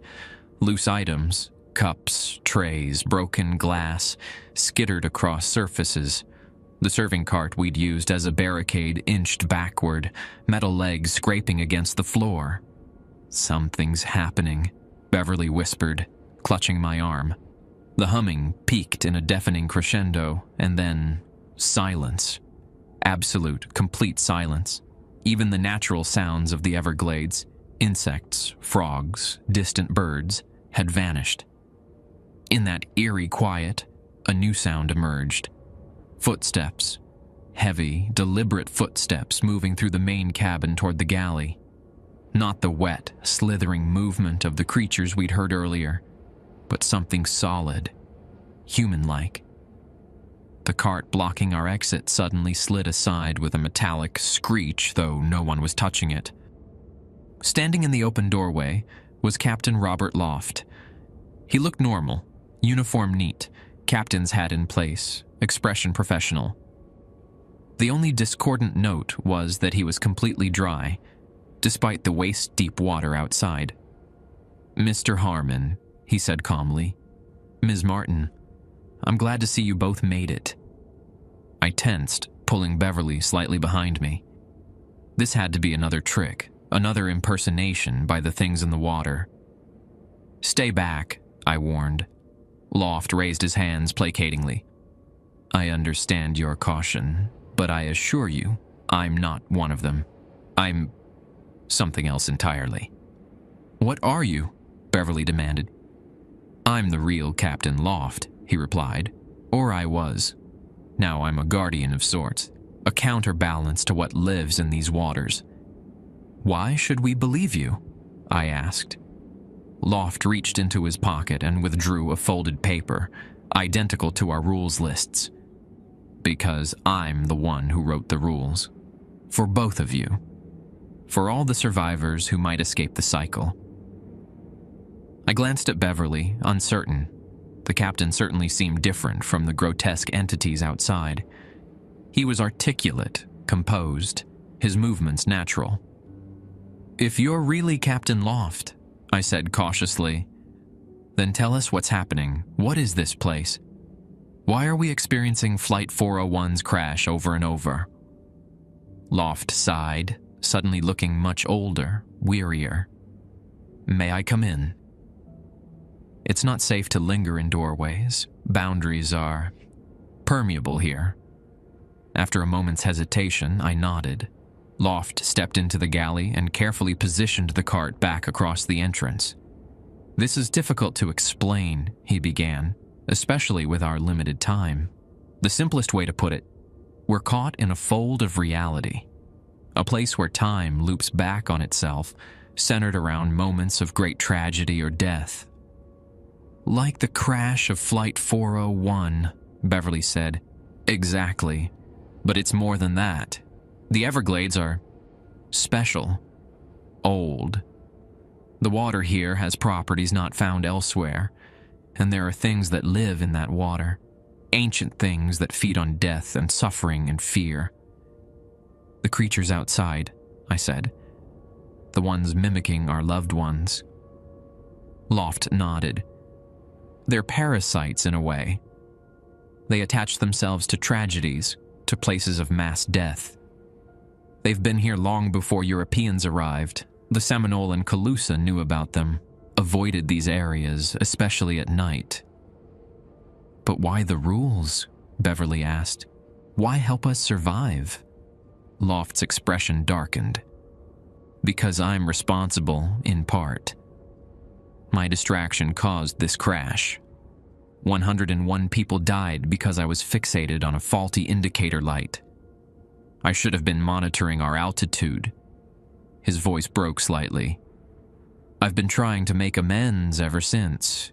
Loose items, cups, trays, broken glass, skittered across surfaces. The serving cart we'd used as a barricade inched backward, metal legs scraping against the floor. "Something's happening," Beverly whispered, clutching my arm. The humming peaked in a deafening crescendo, and then silence. Absolute, complete silence. Even the natural sounds of the Everglades, insects, frogs, distant birds, had vanished. In that eerie quiet, a new sound emerged. Footsteps. Heavy, deliberate footsteps moving through the main cabin toward the galley. Not the wet, slithering movement of the creatures we'd heard earlier, but something solid, human-like. The cart blocking our exit suddenly slid aside with a metallic screech, though no one was touching it. Standing in the open doorway was Captain Robert Loft. He looked normal, uniform neat, captain's hat in place, expression professional. The only discordant note was that he was completely dry, despite the waist-deep water outside. "Mr. Harmon," he said calmly. "Ms. Martin, I'm glad to see you both made it." I tensed, pulling Beverly slightly behind me. This had to be another trick, another impersonation by the things in the water. "Stay back," I warned. Loft raised his hands placatingly. "I understand your caution, but I assure you, I'm not one of them. I'm something else entirely." "What are you?" Beverly demanded. "I'm the real Captain Loft," he replied. "Or I was. Now I'm a guardian of sorts, a counterbalance to what lives in these waters." "Why should we believe you?" I asked. Loft reached into his pocket and withdrew a folded paper, identical to our rules lists. "Because I'm the one who wrote the rules. For both of you. For all the survivors who might escape the cycle." I glanced at Beverly, uncertain. The captain certainly seemed different from the grotesque entities outside. He was articulate, composed, his movements natural. "If you're really Captain Loft," I said cautiously, "then tell us what's happening. What is this place? Why are we experiencing Flight 401's crash over and over? Loft sighed, suddenly looking much older, wearier. May I come in? It's not safe to linger in doorways. Boundaries are permeable here. After a moment's hesitation, I nodded. Loft stepped into the galley and carefully positioned the cart back across the entrance. This is difficult to explain, he began, especially with our limited time. The simplest way to put it, we're caught in a fold of reality, a place where time loops back on itself, centered around moments of great tragedy or death. Like the crash of Flight 401, Beverly said. Exactly. But it's more than that. The Everglades are special, old. The water here has properties not found elsewhere, and there are things that live in that water, ancient things that feed on death and suffering and fear. The creatures outside, I said. The ones mimicking our loved ones. Loft nodded. They're parasites in a way. They attach themselves to tragedies, to places of mass death. They've been here long before Europeans arrived. The Seminole and Calusa knew about them, avoided these areas, especially at night. But why the rules? Beverly asked. Why help us survive? Loft's expression darkened. Because I'm responsible, in part. My distraction caused this crash. 101 people died because I was fixated on a faulty indicator light. I should have been monitoring our altitude. His voice broke slightly. I've been trying to make amends ever since.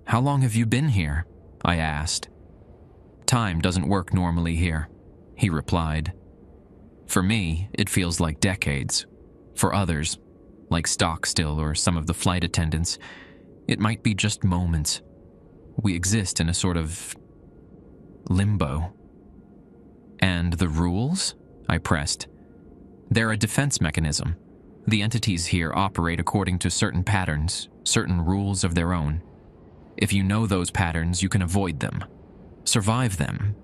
How long have you been here? I asked. Time doesn't work normally here, he replied. For me, it feels like decades. For others, like Stockstill or some of the flight attendants, it might be just moments. We exist in a sort of limbo. And the rules? I pressed. They're a defense mechanism. The entities here operate according to certain patterns, certain rules of their own. If you know those patterns, you can avoid them, survive them.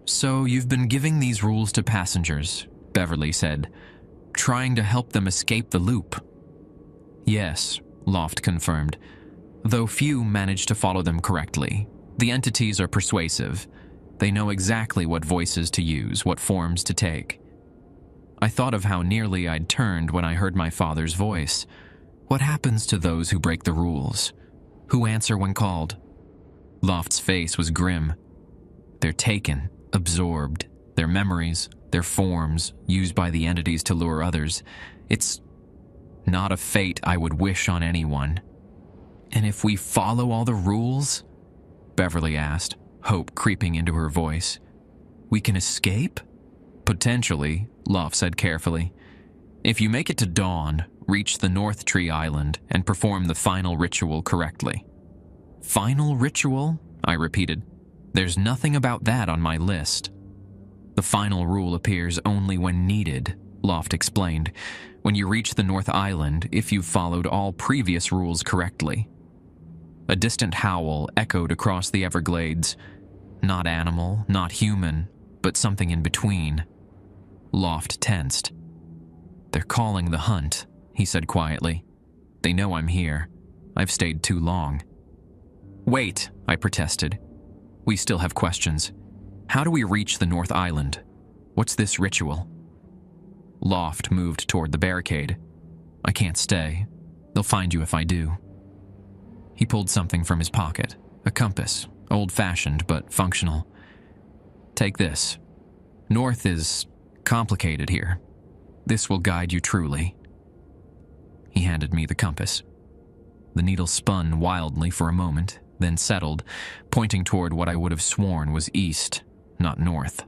So you've been giving these rules to passengers, Beverly said, trying to help them escape the loop. Yes, Loft confirmed, though few manage to follow them correctly. The entities are persuasive. They know exactly what voices to use, what forms to take. I thought of how nearly I'd turned when I heard my father's voice. What happens to those who break the rules? Who answer when called? Loft's face was grim. They're taken, absorbed. Their memories, their forms, used by the entities to lure others. It's not a fate I would wish on anyone. And if we follow all the rules? Beverly asked, hope creeping into her voice. We can escape? Potentially, Loft said carefully. If you make it to dawn, reach the North Tree Island and perform the final ritual correctly. Final ritual? I repeated. There's nothing about that on my list. The final rule appears only when needed, Loft explained. When you reach the North Island, if you've followed all previous rules correctly. A distant howl echoed across the Everglades. Not animal, not human, but something in between. Loft tensed. They're calling the hunt, he said quietly. They know I'm here. I've stayed too long. Wait, I protested. We still have questions. How do we reach the North Island? What's this ritual? Loft moved toward the barricade. I can't stay. They'll find you if I do. He pulled something from his pocket, a compass, old-fashioned but functional. Take this. North is complicated here. This will guide you truly. He handed me the compass. The needle spun wildly for a moment, then settled, pointing toward what I would have sworn was east, not north.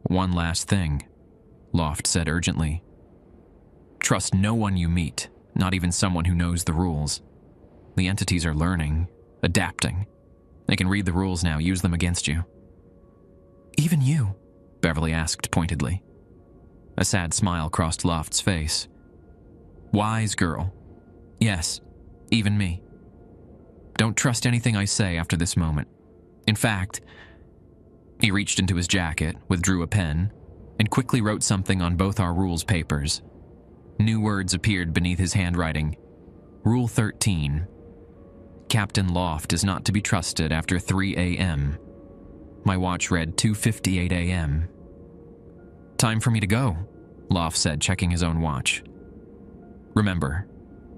One last thing, Loft said urgently. Trust no one you meet, not even someone who knows the rules. The entities are learning, adapting. They can read the rules now, use them against you. Even you? Beverly asked pointedly. A sad smile crossed Loft's face. Wise girl. Yes, even me. Don't trust anything I say after this moment. In fact, He reached into his jacket, withdrew a pen, and quickly wrote something on both our rules papers. New words appeared beneath his handwriting. Rule 13. Captain Loft is not to be trusted after 3 a.m. My watch read 2:58 a.m. Time for me to go, Loft said, checking his own watch. Remember,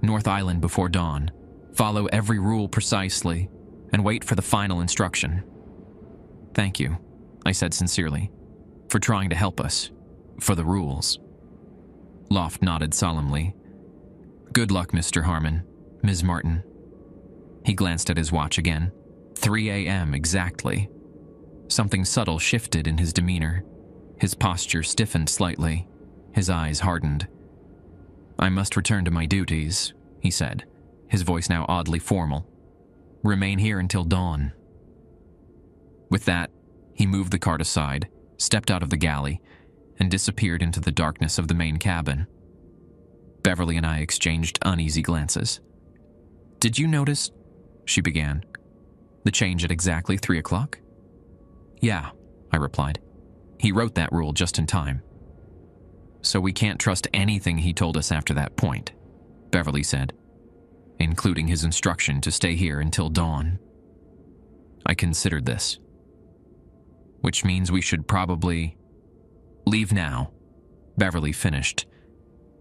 North Island before dawn. Follow every rule precisely, and wait for the final instruction. Thank you, I said sincerely, for trying to help us, for the rules. Loft nodded solemnly. Good luck, Mr. Harmon, Ms. Martin. He glanced at his watch again. 3 a.m. exactly. Something subtle shifted in his demeanor. His posture stiffened slightly. His eyes hardened. I must return to my duties, he said, his voice now oddly formal. Remain here until dawn. With that, he moved the cart aside, stepped out of the galley, and disappeared into the darkness of the main cabin. Beverly and I exchanged uneasy glances. Did you notice, she began, the change at exactly 3 o'clock? Yeah, I replied. He wrote that rule just in time. So we can't trust anything he told us after that point, Beverly said, including his instruction to stay here until dawn. I considered this. Which means we should probably leave now, Beverly finished,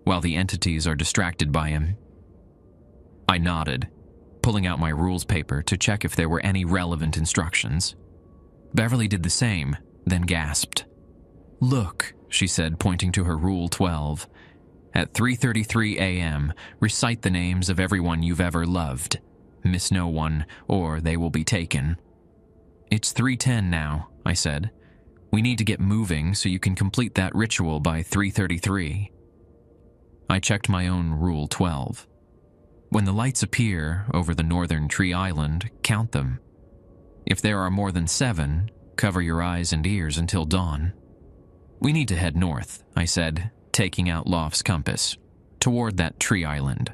while the entities are distracted by him. I nodded, pulling out my rules paper to check if there were any relevant instructions. Beverly did the same, then gasped. Look, she said, pointing to her Rule 12. At 3:33 a.m., recite the names of everyone you've ever loved. Miss no one, or they will be taken. It's 3:10 now, I said. We need to get moving so you can complete that ritual by 3:33. I checked my own Rule 12. When the lights appear over the northern tree island, count them. If there are more than 7, cover your eyes and ears until dawn. We need to head north, I said, taking out Loft's compass, toward that tree island.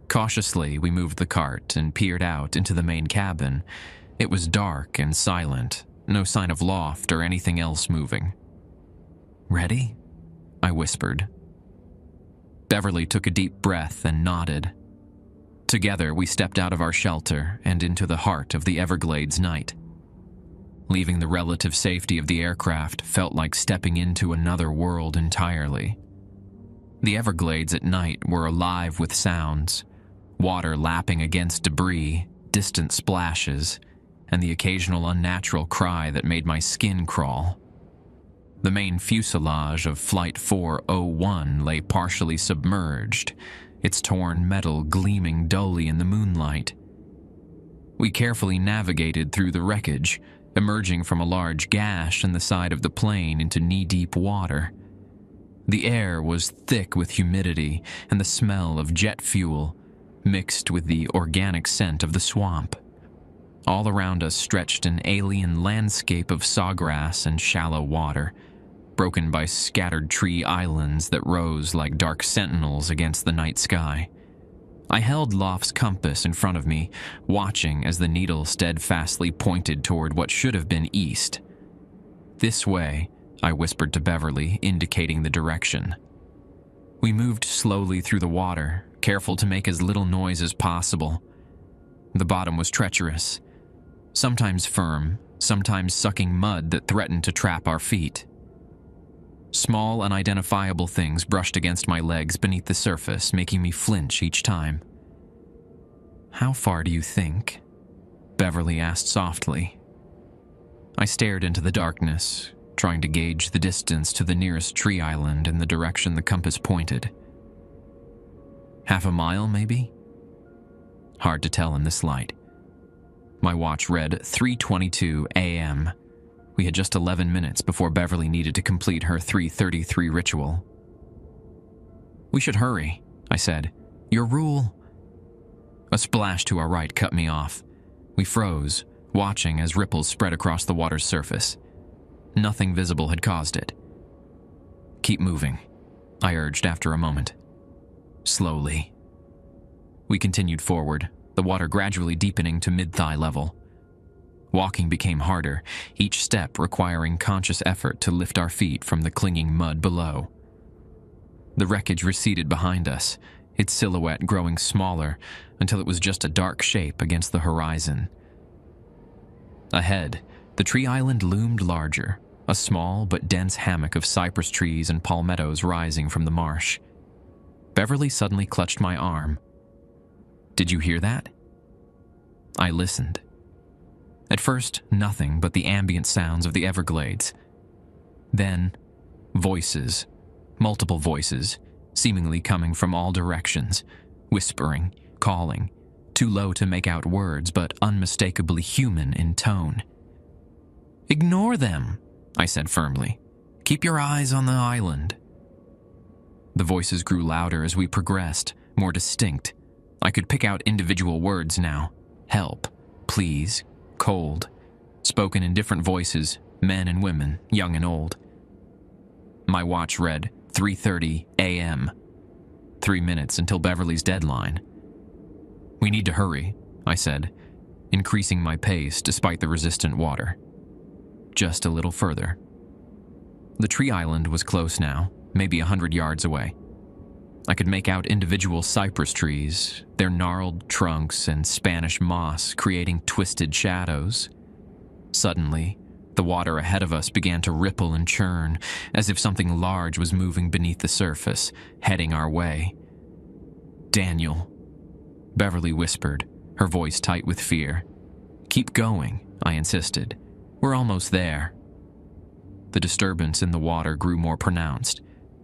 Cautiously, we moved the cart and peered out into the main cabin. It was dark and silent, no sign of Loft or anything else moving. Ready? I whispered. Beverly took a deep breath and nodded. Together, we stepped out of our shelter and into the heart of the Everglades night. Leaving the relative safety of the aircraft felt like stepping into another world entirely. The Everglades at night were alive with sounds, water lapping against debris, distant splashes, and the occasional unnatural cry that made my skin crawl. The main fuselage of Flight 401 lay partially submerged, its torn metal gleaming dully in the moonlight. We carefully navigated through the wreckage, emerging from a large gash in the side of the plane into knee-deep water. The air was thick with humidity and the smell of jet fuel, mixed with the organic scent of the swamp. All around us stretched an alien landscape of sawgrass and shallow water, broken by scattered tree islands that rose like dark sentinels against the night sky. I held Loft's compass in front of me, watching as the needle steadfastly pointed toward what should have been east. This way, I whispered to Beverly, indicating the direction. We moved slowly through the water, careful to make as little noise as possible. The bottom was treacherous, sometimes firm, sometimes sucking mud that threatened to trap our feet. Small, unidentifiable things brushed against my legs beneath the surface, making me flinch each time. How far do you think? Beverly asked softly. I stared into the darkness, trying to gauge the distance to the nearest tree island in the direction the compass pointed. Half a mile, maybe? Hard to tell in this light. My watch read 3:22 a.m. We had just 11 minutes before Beverly needed to complete her 3:33 ritual. We should hurry, I said. Your rule... A splash to our right cut me off. We froze, watching as ripples spread across the water's surface. Nothing visible had caused it. Keep moving, I urged after a moment. Slowly. We continued forward, the water gradually deepening to mid-thigh level. Walking became harder, each step requiring conscious effort to lift our feet from the clinging mud below. The wreckage receded behind us, its silhouette growing smaller until it was just a dark shape against the horizon. Ahead, the tree island loomed larger, a small but dense hammock of cypress trees and palmettos rising from the marsh. Beverly suddenly clutched my arm. "Did you hear that?" I listened. At first, nothing but the ambient sounds of the Everglades. Then, voices, multiple voices, seemingly coming from all directions, whispering, calling, too low to make out words, but unmistakably human in tone. "Ignore them," I said firmly. "Keep your eyes on the island." The voices grew louder as we progressed, more distinct. I could pick out individual words now. Help, please, cold, spoken in different voices, men and women, young and old. My watch read 3:30 a.m. 3 minutes until Beverly's deadline. "We need to hurry," I said, increasing my pace despite the resistant water. Just a little further. The tree island was close now, maybe 100 yards away. I could make out individual cypress trees, their gnarled trunks and Spanish moss creating twisted shadows. Suddenly, the water ahead of us began to ripple and churn, as if something large was moving beneath the surface, heading our way. "Daniel," Beverly whispered, her voice tight with fear. "Keep going," I insisted. "We're almost there." The disturbance in the water grew more pronounced,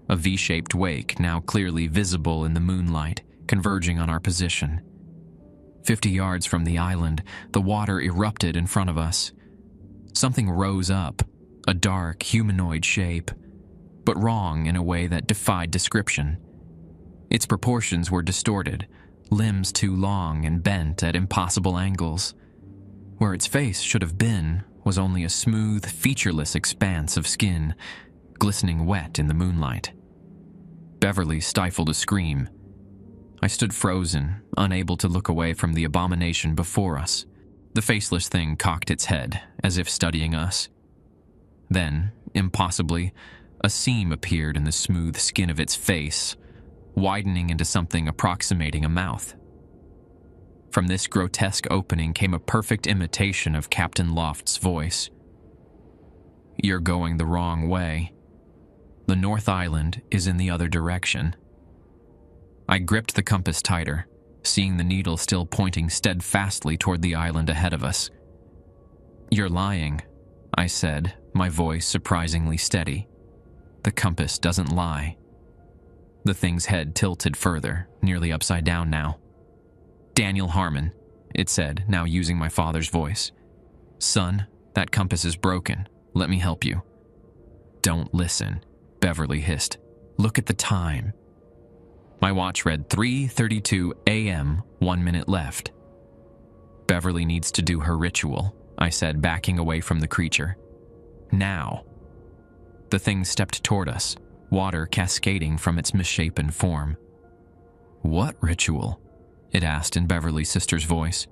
a V-shaped wake now clearly visible in the moonlight, converging on our position. 50 yards from the island, the water erupted in front of us. Something rose up, a dark, humanoid shape, but wrong in a way that defied description. Its proportions were distorted, limbs too long and bent at impossible angles. Where its face should have been was only a smooth, featureless expanse of skin, glistening wet in the moonlight. Beverly stifled a scream. I stood frozen, unable to look away from the abomination before us. The faceless thing cocked its head, as if studying us. Then, impossibly, a seam appeared in the smooth skin of its face, widening into something approximating a mouth. From this grotesque opening came a perfect imitation of Captain Loft's voice. "You're going the wrong way. The North Island is in the other direction." I gripped the compass tighter, seeing the needle still pointing steadfastly toward the island ahead of us. "You're lying," I said, my voice surprisingly steady. "The compass doesn't lie." The thing's head tilted further, nearly upside down now. "Daniel Harmon," it said, now using my father's voice. "Son, that compass is broken. Let me help you." "Don't listen," Beverly hissed. "Look at the time." My watch read 3:32 a.m., 1 minute left. "Beverly needs to do her ritual," I said, backing away from the creature. "Now." The thing stepped toward us, water cascading from its misshapen form. "What ritual?" it asked in Beverly's sister's voice.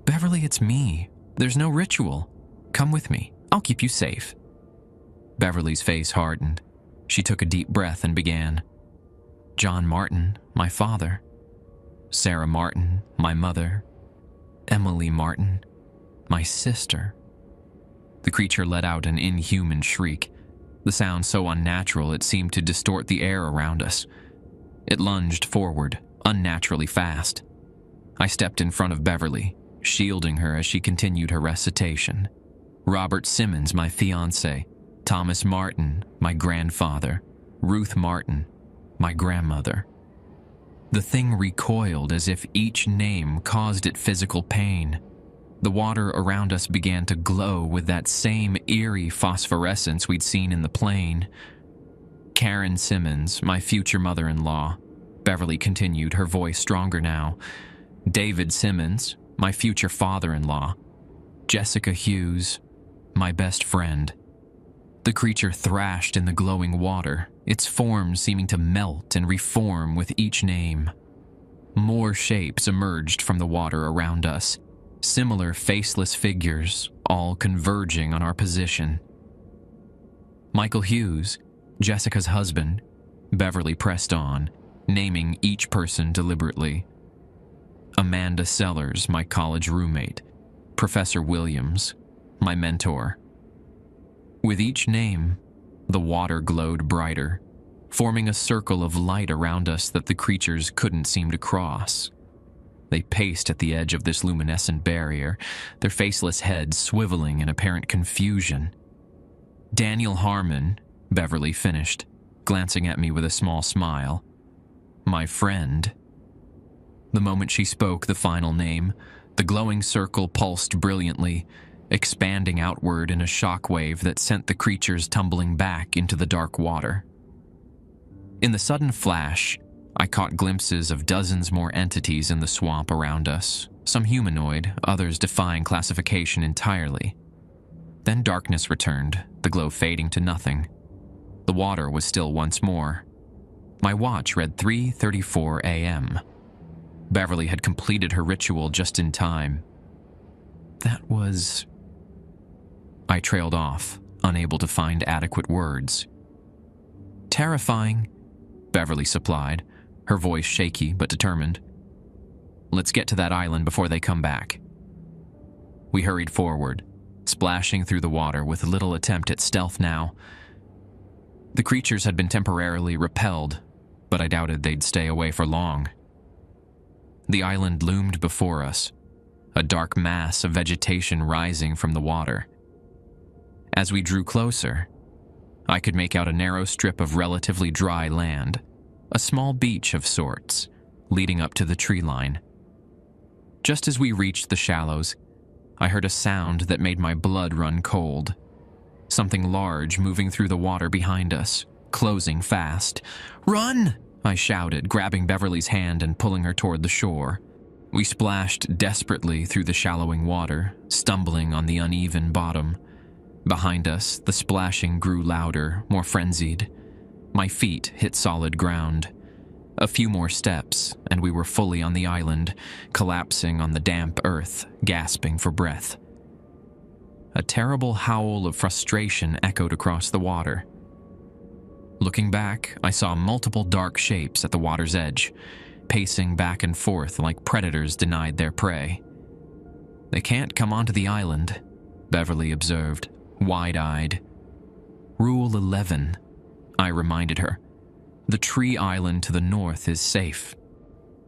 "Beverly, it's me. There's no ritual. Come with me. I'll keep you safe." Beverly's face hardened. She took a deep breath and began. "John Martin, my father. Sarah Martin, my mother. Emily Martin, my sister." The creature let out an inhuman shriek, the sound so unnatural it seemed to distort the air around us. It lunged forward, unnaturally fast. I stepped in front of Beverly, shielding her as she continued her recitation. "Robert Simmons, my fiancé. Thomas Martin, my grandfather. Ruth Martin, my grandmother." The thing recoiled as if each name caused it physical pain. The water around us began to glow with that same eerie phosphorescence we'd seen in the plane. "Karen Simmons, my future mother-in-law," Beverly continued, her voice stronger now. "David Simmons, my future father-in-law. Jessica Hughes, my best friend." The creature thrashed in the glowing water, its form seeming to melt and reform with each name. More shapes emerged from the water around us, similar faceless figures, all converging on our position. Michael Hughes, Jessica's husband, Beverly pressed on, naming each person deliberately. Amanda Sellers, my college roommate. Professor Williams, my mentor. With each name, the water glowed brighter, forming a circle of light around us that the creatures couldn't seem to cross. They paced at the edge of this luminescent barrier, their faceless heads swiveling in apparent confusion. Daniel Harmon, Beverly finished, glancing at me with a small smile. My friend. The moment she spoke the final name, the glowing circle pulsed brilliantly, expanding outward in a shockwave that sent the creatures tumbling back into the dark water. In the sudden flash, I caught glimpses of dozens more entities in the swamp around us, some humanoid, others defying classification entirely. Then darkness returned, the glow fading to nothing. The water was still once more. My watch read 3:34 a.m. Beverly had completed her ritual just in time. That was... I trailed off, unable to find adequate words. Terrifying, Beverly supplied, her voice shaky but determined. Let's get to that island before they come back. We hurried forward, splashing through the water with little attempt at stealth now. The creatures had been temporarily repelled, but I doubted they'd stay away for long. The island loomed before us, a dark mass of vegetation rising from the water. As we drew closer, I could make out a narrow strip of relatively dry land, a small beach of sorts, leading up to the tree line. Just as we reached the shallows, I heard a sound that made my blood run cold. Something large moving through the water behind us, closing fast. "Run!" I shouted, grabbing Beverly's hand and pulling her toward the shore. We splashed desperately through the shallowing water, stumbling on the uneven bottom. Behind us, the splashing grew louder, more frenzied. My feet hit solid ground. A few more steps, and we were fully on the island, collapsing on the damp earth, gasping for breath. A terrible howl of frustration echoed across the water. Looking back, I saw multiple dark shapes at the water's edge, pacing back and forth like predators denied their prey. "They can't come onto the island," Beverly observed, wide-eyed. "Rule 11, I reminded her. "The tree island to the north is safe."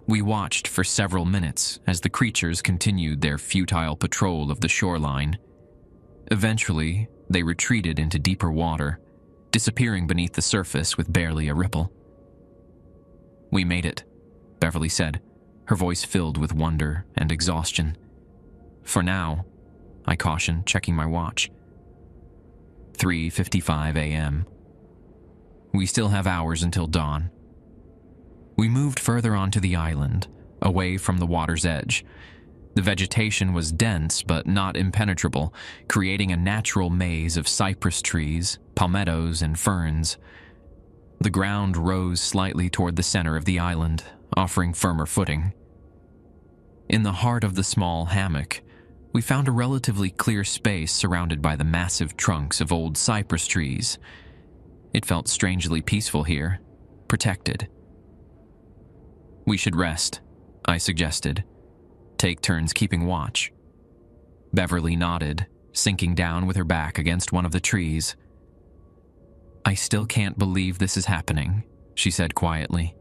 We watched for several minutes as the creatures continued their futile patrol of the shoreline. Eventually, they retreated into deeper water, disappearing beneath the surface with barely a ripple. "We made it," Beverly said, her voice filled with wonder and exhaustion. "For now," I cautioned, checking my watch. 3:55 a.m. We still have hours until dawn. We moved further onto the island, away from the water's edge. The vegetation was dense but not impenetrable, creating a natural maze of cypress trees, palmettos, and ferns. The ground rose slightly toward the center of the island, offering firmer footing. In the heart of the small hammock, we found a relatively clear space surrounded by the massive trunks of old cypress trees. It felt strangely peaceful here, protected. "We should rest," I suggested. "Take turns keeping watch." Beverly nodded, sinking down with her back against one of the trees. "I still can't believe this is happening," she said quietly.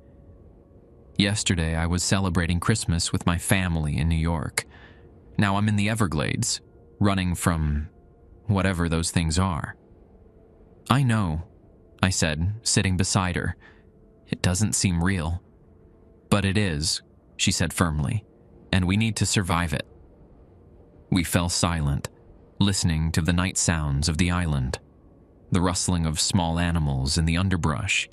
"Yesterday I was celebrating Christmas with my family in New York. Now I'm in the Everglades, running from whatever those things are." "I know," I said, sitting beside her. "It doesn't seem real." "But it is," she said firmly, "and we need to survive it." We fell silent, listening to the night sounds of the island, the rustling of small animals in the underbrush,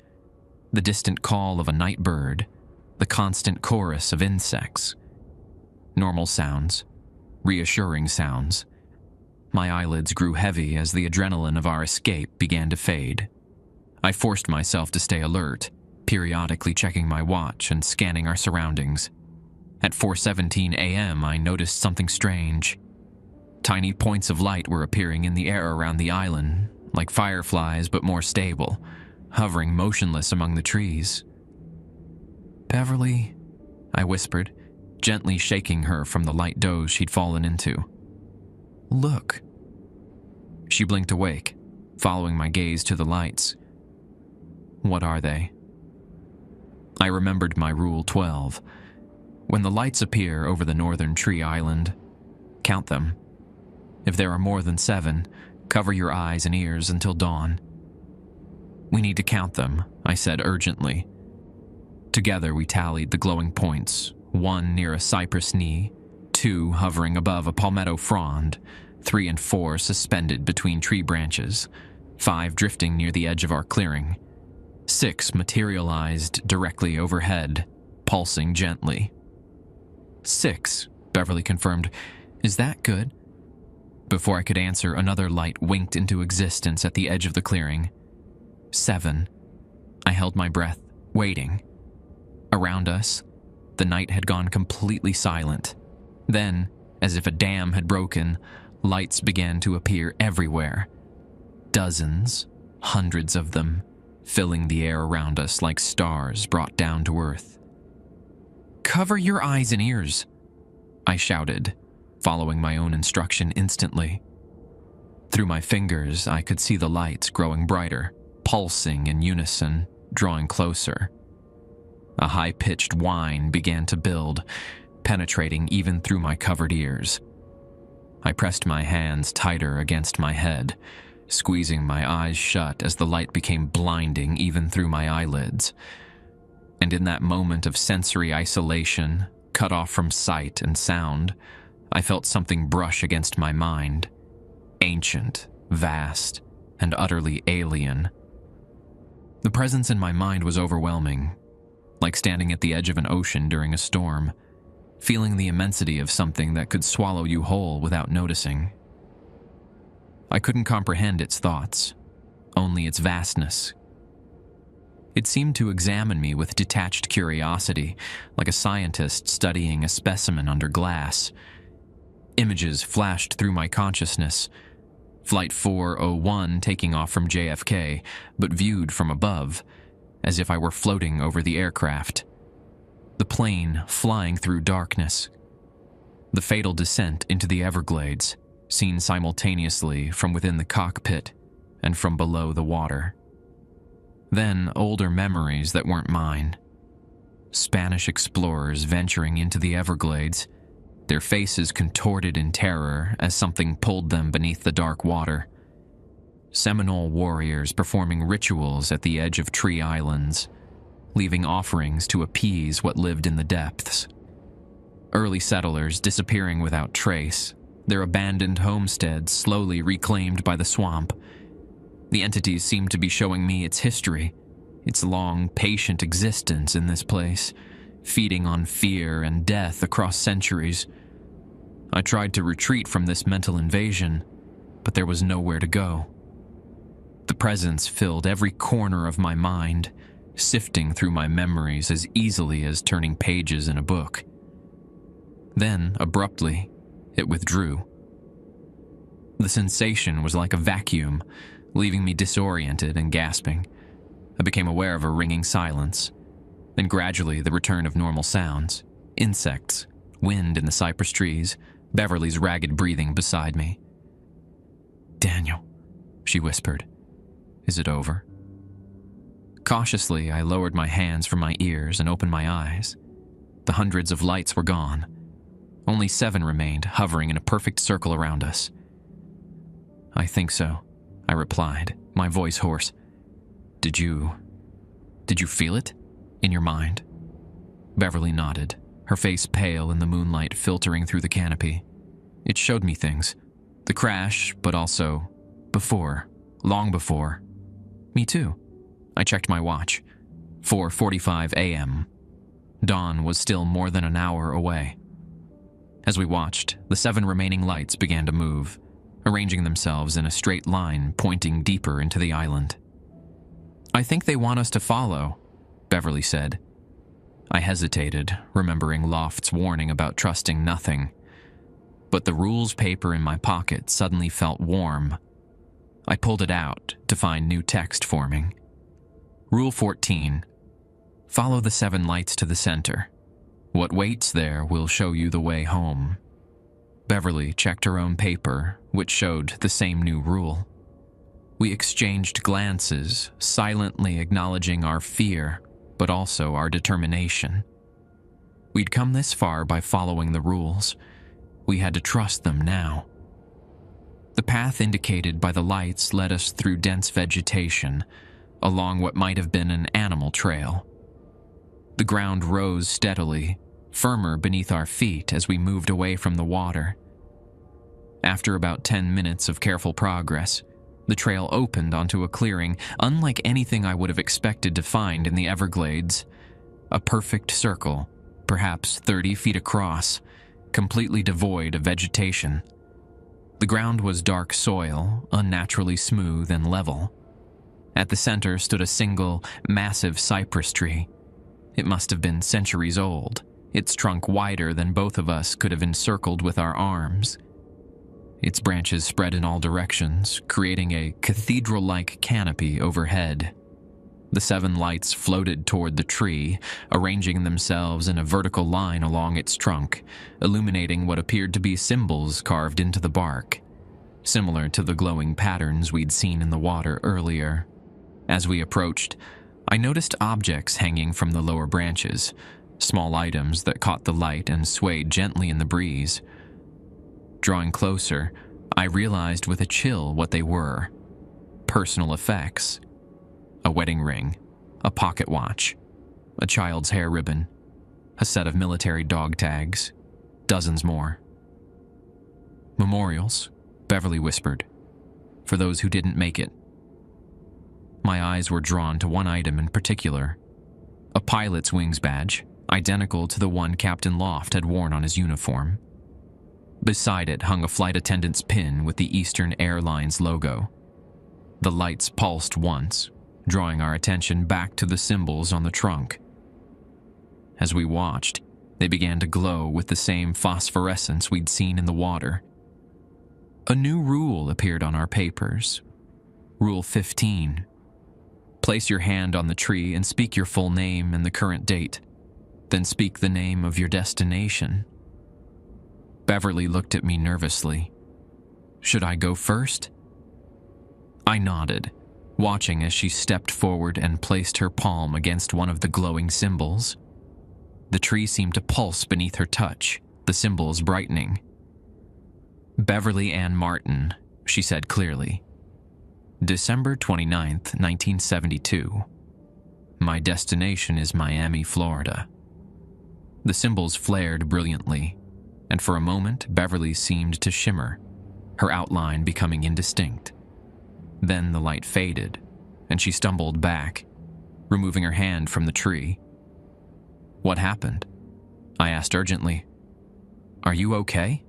the distant call of a night bird, the constant chorus of insects. Normal sounds, reassuring sounds. My eyelids grew heavy as the adrenaline of our escape began to fade. I forced myself to stay alert, periodically checking my watch and scanning our surroundings. At 4:17 a.m., I noticed something strange. Tiny points of light were appearing in the air around the island, like fireflies but more stable, hovering motionless among the trees. "Beverly," I whispered, gently shaking her from the light doze she'd fallen into. "Look." She blinked awake, following my gaze to the lights. "What are they?" I remembered my Rule 12. When the lights appear over the northern tree island, count them. If there are more than 7, cover your eyes and ears until dawn. "We need to count them," I said urgently. Together we tallied the glowing points, 1 near a cypress knee, 2 hovering above a palmetto frond, 3 and 4 suspended between tree branches, 5 drifting near the edge of our clearing, 6 materialized directly overhead, pulsing gently. 6, Beverly confirmed. "Is that good?" Before I could answer, another light winked into existence at the edge of the clearing. 7. I held my breath, waiting. Around us, the night had gone completely silent. Then, as if a dam had broken, lights began to appear everywhere. Dozens, hundreds of them, filling the air around us like stars brought down to earth. "Cover your eyes and ears," I shouted, following my own instruction instantly. Through my fingers, I could see the lights growing brighter, pulsing in unison, drawing closer. A high-pitched whine began to build, penetrating even through my covered ears. I pressed my hands tighter against my head, squeezing my eyes shut as the light became blinding even through my eyelids. And in that moment of sensory isolation, cut off from sight and sound, I felt something brush against my mind. Ancient, vast, and utterly alien. The presence in my mind was overwhelming, like standing at the edge of an ocean during a storm, feeling the immensity of something that could swallow you whole without noticing. I couldn't comprehend its thoughts, only its vastness. It seemed to examine me with detached curiosity, like a scientist studying a specimen under glass. Images flashed through my consciousness. Flight 401 taking off from JFK, but viewed from above, as if I were floating over the aircraft. The plane flying through darkness. The fatal descent into the Everglades, seen simultaneously from within the cockpit and from below the water. Then older memories that weren't mine. Spanish explorers venturing into the Everglades, their faces contorted in terror as something pulled them beneath the dark water. Seminole warriors performing rituals at the edge of tree islands, leaving offerings to appease what lived in the depths. Early settlers disappearing without trace, their abandoned homesteads slowly reclaimed by the swamp. The entities seemed to be showing me its history, its long, patient existence in this place, feeding on fear and death across centuries. I tried to retreat from this mental invasion, but there was nowhere to go. The presence filled every corner of my mind, sifting through my memories as easily as turning pages in a book. Then, abruptly, it withdrew. The sensation was like a vacuum, leaving me disoriented and gasping. I became aware of a ringing silence, then gradually the return of normal sounds, insects, wind in the cypress trees, Beverly's ragged breathing beside me. "Daniel," she whispered, "is it over?" Cautiously, I lowered my hands from my ears and opened my eyes. The hundreds of lights were gone. Only 7 remained, hovering in a perfect circle around us. "I think so," I replied, my voice hoarse. Did you feel it? In your mind?" Beverly nodded, her face pale in the moonlight filtering through the canopy. "It showed me things. The crash, but also before, long before. Me too." I checked my watch. 4:45 a.m. Dawn was still more than an hour away. As we watched, the 7 remaining lights began to move, arranging themselves in a straight line pointing deeper into the island. "I think they want us to follow," Beverly said. I hesitated, remembering Loft's warning about trusting nothing. But the rules paper in my pocket suddenly felt warm. I pulled it out to find new text forming. Rule 14. Follow the 7 lights to the center. What waits there will show you the way home. Beverly checked her own paper, which showed the same new rule. We exchanged glances, silently acknowledging our fear, but also our determination. We'd come this far by following the rules. We had to trust them now. The path indicated by the lights led us through dense vegetation, along what might have been an animal trail. The ground rose steadily, firmer beneath our feet as we moved away from the water. After about 10 minutes of careful progress, the trail opened onto a clearing unlike anything I would have expected to find in the Everglades. A perfect circle, perhaps 30 feet across, completely devoid of vegetation. The ground was dark soil, unnaturally smooth and level. At the center stood a single, massive cypress tree. It must have been centuries old, its trunk wider than both of us could have encircled with our arms. Its branches spread in all directions, creating a cathedral-like canopy overhead. The 7 lights floated toward the tree, arranging themselves in a vertical line along its trunk, illuminating what appeared to be symbols carved into the bark, similar to the glowing patterns we'd seen in the water earlier. As we approached, I noticed objects hanging from the lower branches, small items that caught the light and swayed gently in the breeze. Drawing closer, I realized with a chill what they were. Personal effects. A wedding ring, a pocket watch, a child's hair ribbon, a set of military dog tags, dozens more. Memorials, Beverly whispered, for those who didn't make it. My eyes were drawn to one item in particular, a pilot's wings badge, identical to the one Captain Loft had worn on his uniform. Beside it hung a flight attendant's pin with the Eastern Airlines logo. The lights pulsed once, drawing our attention back to the symbols on the trunk. As we watched, they began to glow with the same phosphorescence we'd seen in the water. A new rule appeared on our papers. Rule 15. Place your hand on the tree and speak your full name and the current date. Then speak the name of your destination. Beverly looked at me nervously. Should I go first? I nodded, watching as she stepped forward and placed her palm against one of the glowing symbols. The tree seemed to pulse beneath her touch, the symbols brightening. Beverly Ann Martin, she said clearly. December 29th, 1972. My destination is Miami, Florida. The symbols flared brilliantly, and for a moment Beverly seemed to shimmer, her outline becoming indistinct. Then the light faded, and she stumbled back, removing her hand from the tree. What happened? I asked urgently. Are you okay?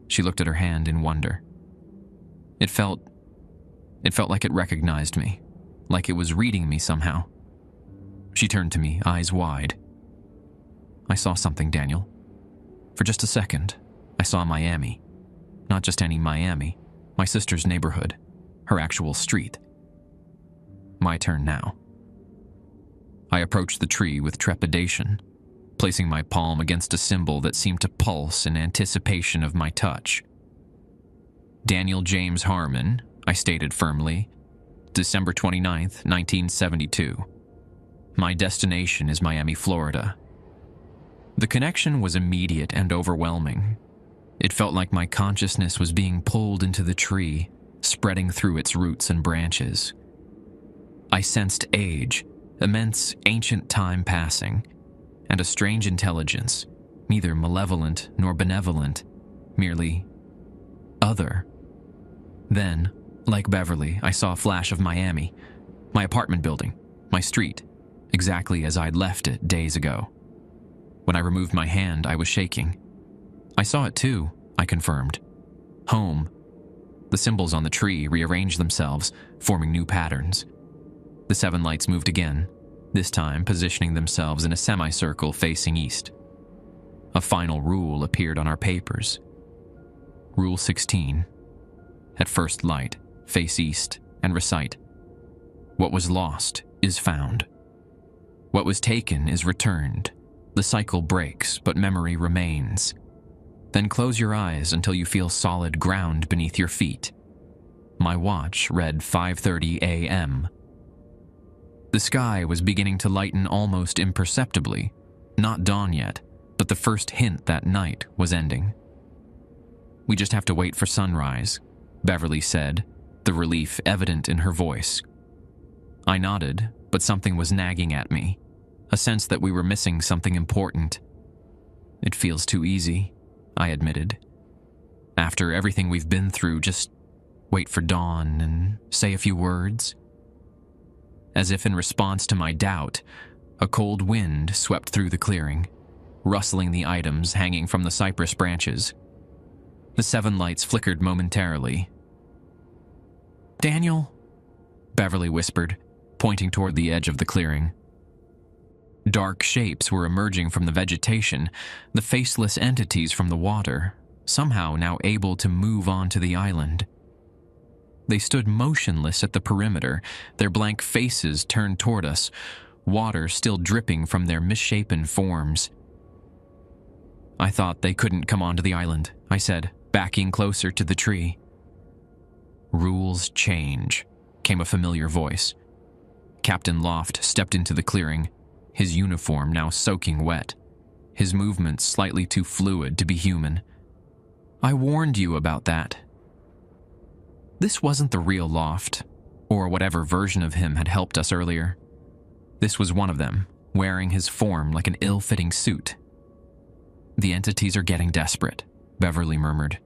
She looked at her hand in wonder. It felt like it recognized me, like it was reading me somehow. She turned to me, eyes wide. I saw something, Daniel. For just a second, I saw Miami. Not just any Miami, my sister's neighborhood, her actual street. My turn now. I approached the tree with trepidation, placing my palm against a symbol that seemed to pulse in anticipation of my touch. Daniel James Harmon, I stated firmly, December 29th, 1972. My destination is Miami, Florida. The connection was immediate and overwhelming. It felt like my consciousness was being pulled into the tree, spreading through its roots and branches. I sensed age, immense ancient time passing, and a strange intelligence, neither malevolent nor benevolent, merely other. Then, like Beverly, I saw a flash of Miami, my apartment building, my street, exactly as I'd left it days ago. When I removed my hand, I was shaking. I saw it too, I confirmed. Home. The symbols on the tree rearranged themselves, forming new patterns. The 7 lights moved again, this time positioning themselves in a semicircle facing east. A final rule appeared on our papers. Rule 16. At first light, face east and recite, "What was lost is found. What was taken is returned. The cycle breaks, but memory remains. Then close your eyes until you feel solid ground beneath your feet." My watch read 5:30 a.m. The sky was beginning to lighten almost imperceptibly. Not dawn yet, but the first hint that night was ending. "We just have to wait for sunrise," Beverly said, the relief evident in her voice. I nodded, but something was nagging at me, a sense that we were missing something important. "It feels too easy," I admitted. "After everything we've been through, just wait for dawn and say a few words." As if in response to my doubt, a cold wind swept through the clearing, rustling the items hanging from the cypress branches. The 7 lights flickered momentarily. "Daniel," Beverly whispered, pointing toward the edge of the clearing. Dark shapes were emerging from the vegetation, the faceless entities from the water, somehow now able to move onto the island. They stood motionless at the perimeter, their blank faces turned toward us, water still dripping from their misshapen forms. "I thought they couldn't come onto the island," I said, backing closer to the tree. "Rules change," came a familiar voice. Captain Loft stepped into the clearing, his uniform now soaking wet, his movements slightly too fluid to be human. "I warned you about that." This wasn't the real Loft, or whatever version of him had helped us earlier. This was one of them, wearing his form like an ill-fitting suit. "The entities are getting desperate," Beverly murmured.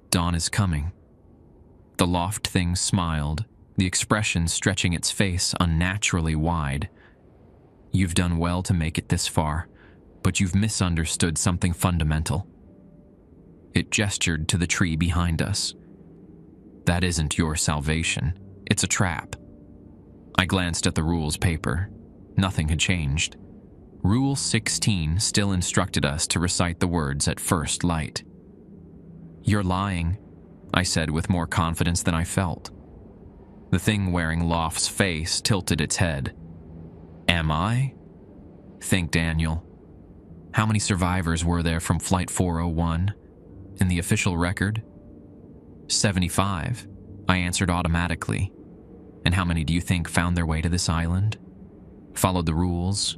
"Dawn is coming." The Loft thing smiled, the expression stretching its face unnaturally wide. "You've done well to make it this far, but you've misunderstood something fundamental." It gestured to the tree behind us. "That isn't your salvation. It's a trap." I glanced at the rules paper. Nothing had changed. Rule 16 still instructed us to recite the words at first light. "You're lying," I said with more confidence than I felt. The thing wearing Loft's face tilted its head. "Am I?" "Think, Daniel. How many survivors were there from Flight 401? In the official record?" 75, I answered automatically. "And how many do you think found their way to this island? Followed the rules?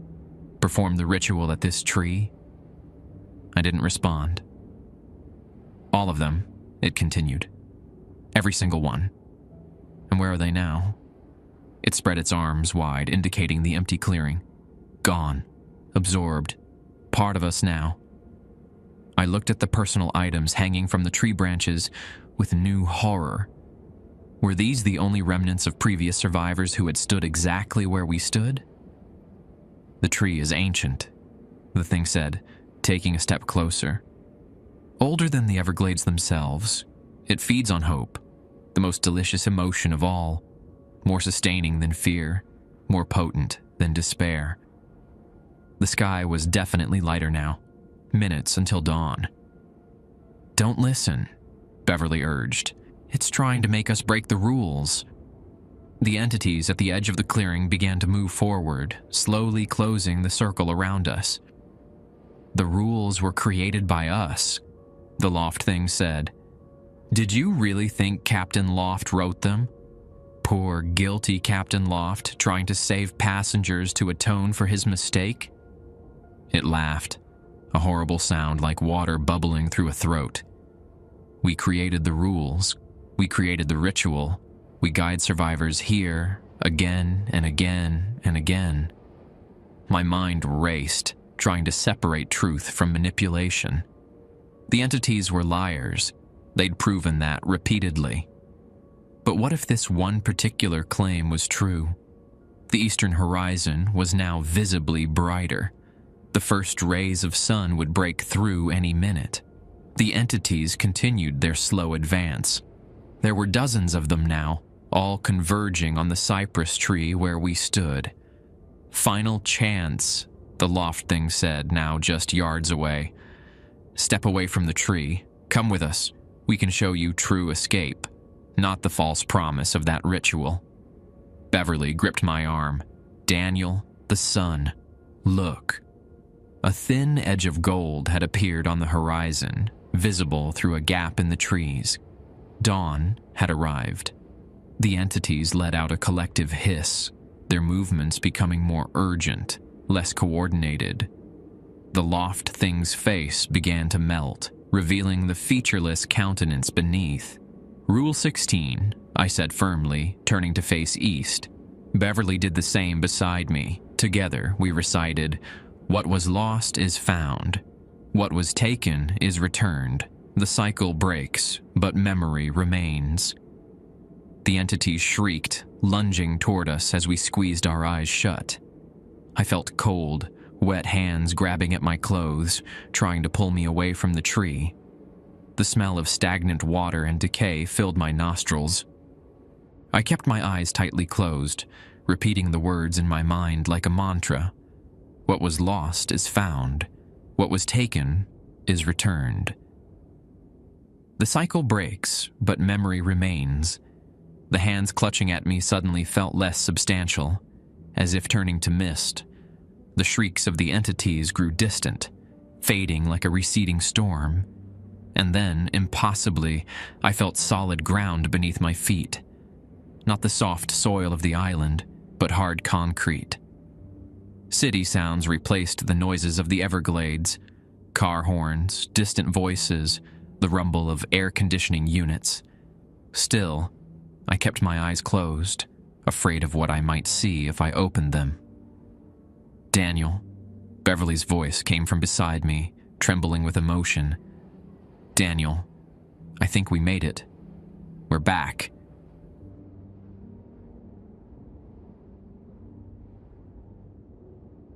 Performed the ritual at this tree?" I didn't respond. "All of them," it continued. "Every single one. And where are they now?" It spread its arms wide, indicating the empty clearing. "Gone. Absorbed. Part of us now." I looked at the personal items hanging from the tree branches with new horror. Were these the only remnants of previous survivors who had stood exactly where we stood? "The tree is ancient," the thing said, taking a step closer. "Older than the Everglades themselves. It feeds on hope, the most delicious emotion of all, more sustaining than fear, more potent than despair." The sky was definitely lighter now, minutes until dawn. "Don't listen," Beverly urged. "It's trying to make us break the rules." The entities at the edge of the clearing began to move forward, slowly closing the circle around us. "The rules were created by us," the Loft thing said. "Did you really think Captain Loft wrote them? Poor, guilty Captain Loft trying to save passengers to atone for his mistake?" It laughed, a horrible sound like water bubbling through a throat. "We created the rules. We created the ritual. We guide survivors here, again and again and again." My mind raced, trying to separate truth from manipulation. The entities were liars. They'd proven that repeatedly. But what if this one particular claim was true? The eastern horizon was now visibly brighter. The first rays of sun would break through any minute. The entities continued their slow advance. There were dozens of them now, all converging on the cypress tree where we stood. Final chance, the loft thing said, now just yards away. Step away from the tree. Come with us. We can show you true escape, not the false promise of that ritual. Beverly gripped my arm. Daniel, the sun. Look. A thin edge of gold had appeared on the horizon, visible through a gap in the trees. Dawn had arrived. The entities let out a collective hiss, their movements becoming more urgent, less coordinated. The loft thing's face began to melt, revealing the featureless countenance beneath. Rule 16, I said firmly, turning to face east. Beverly did the same beside me. Together, we recited, "What was lost is found. What was taken is returned. The cycle breaks, but memory remains." The entity shrieked, lunging toward us as we squeezed our eyes shut. I felt cold, wet hands grabbing at my clothes, trying to pull me away from the tree. The smell of stagnant water and decay filled my nostrils. I kept my eyes tightly closed, repeating the words in my mind like a mantra. What was lost is found. What was taken is returned. The cycle breaks, but memory remains. The hands clutching at me suddenly felt less substantial, as if turning to mist. The shrieks of the entities grew distant, fading like a receding storm. And then, impossibly, I felt solid ground beneath my feet. Not the soft soil of the island, but hard concrete. City sounds replaced the noises of the Everglades. Car horns, distant voices, the rumble of air conditioning units. Still, I kept my eyes closed, afraid of what I might see if I opened them. "Daniel," Beverly's voice came from beside me, trembling with emotion. "Daniel, I think we made it. We're back."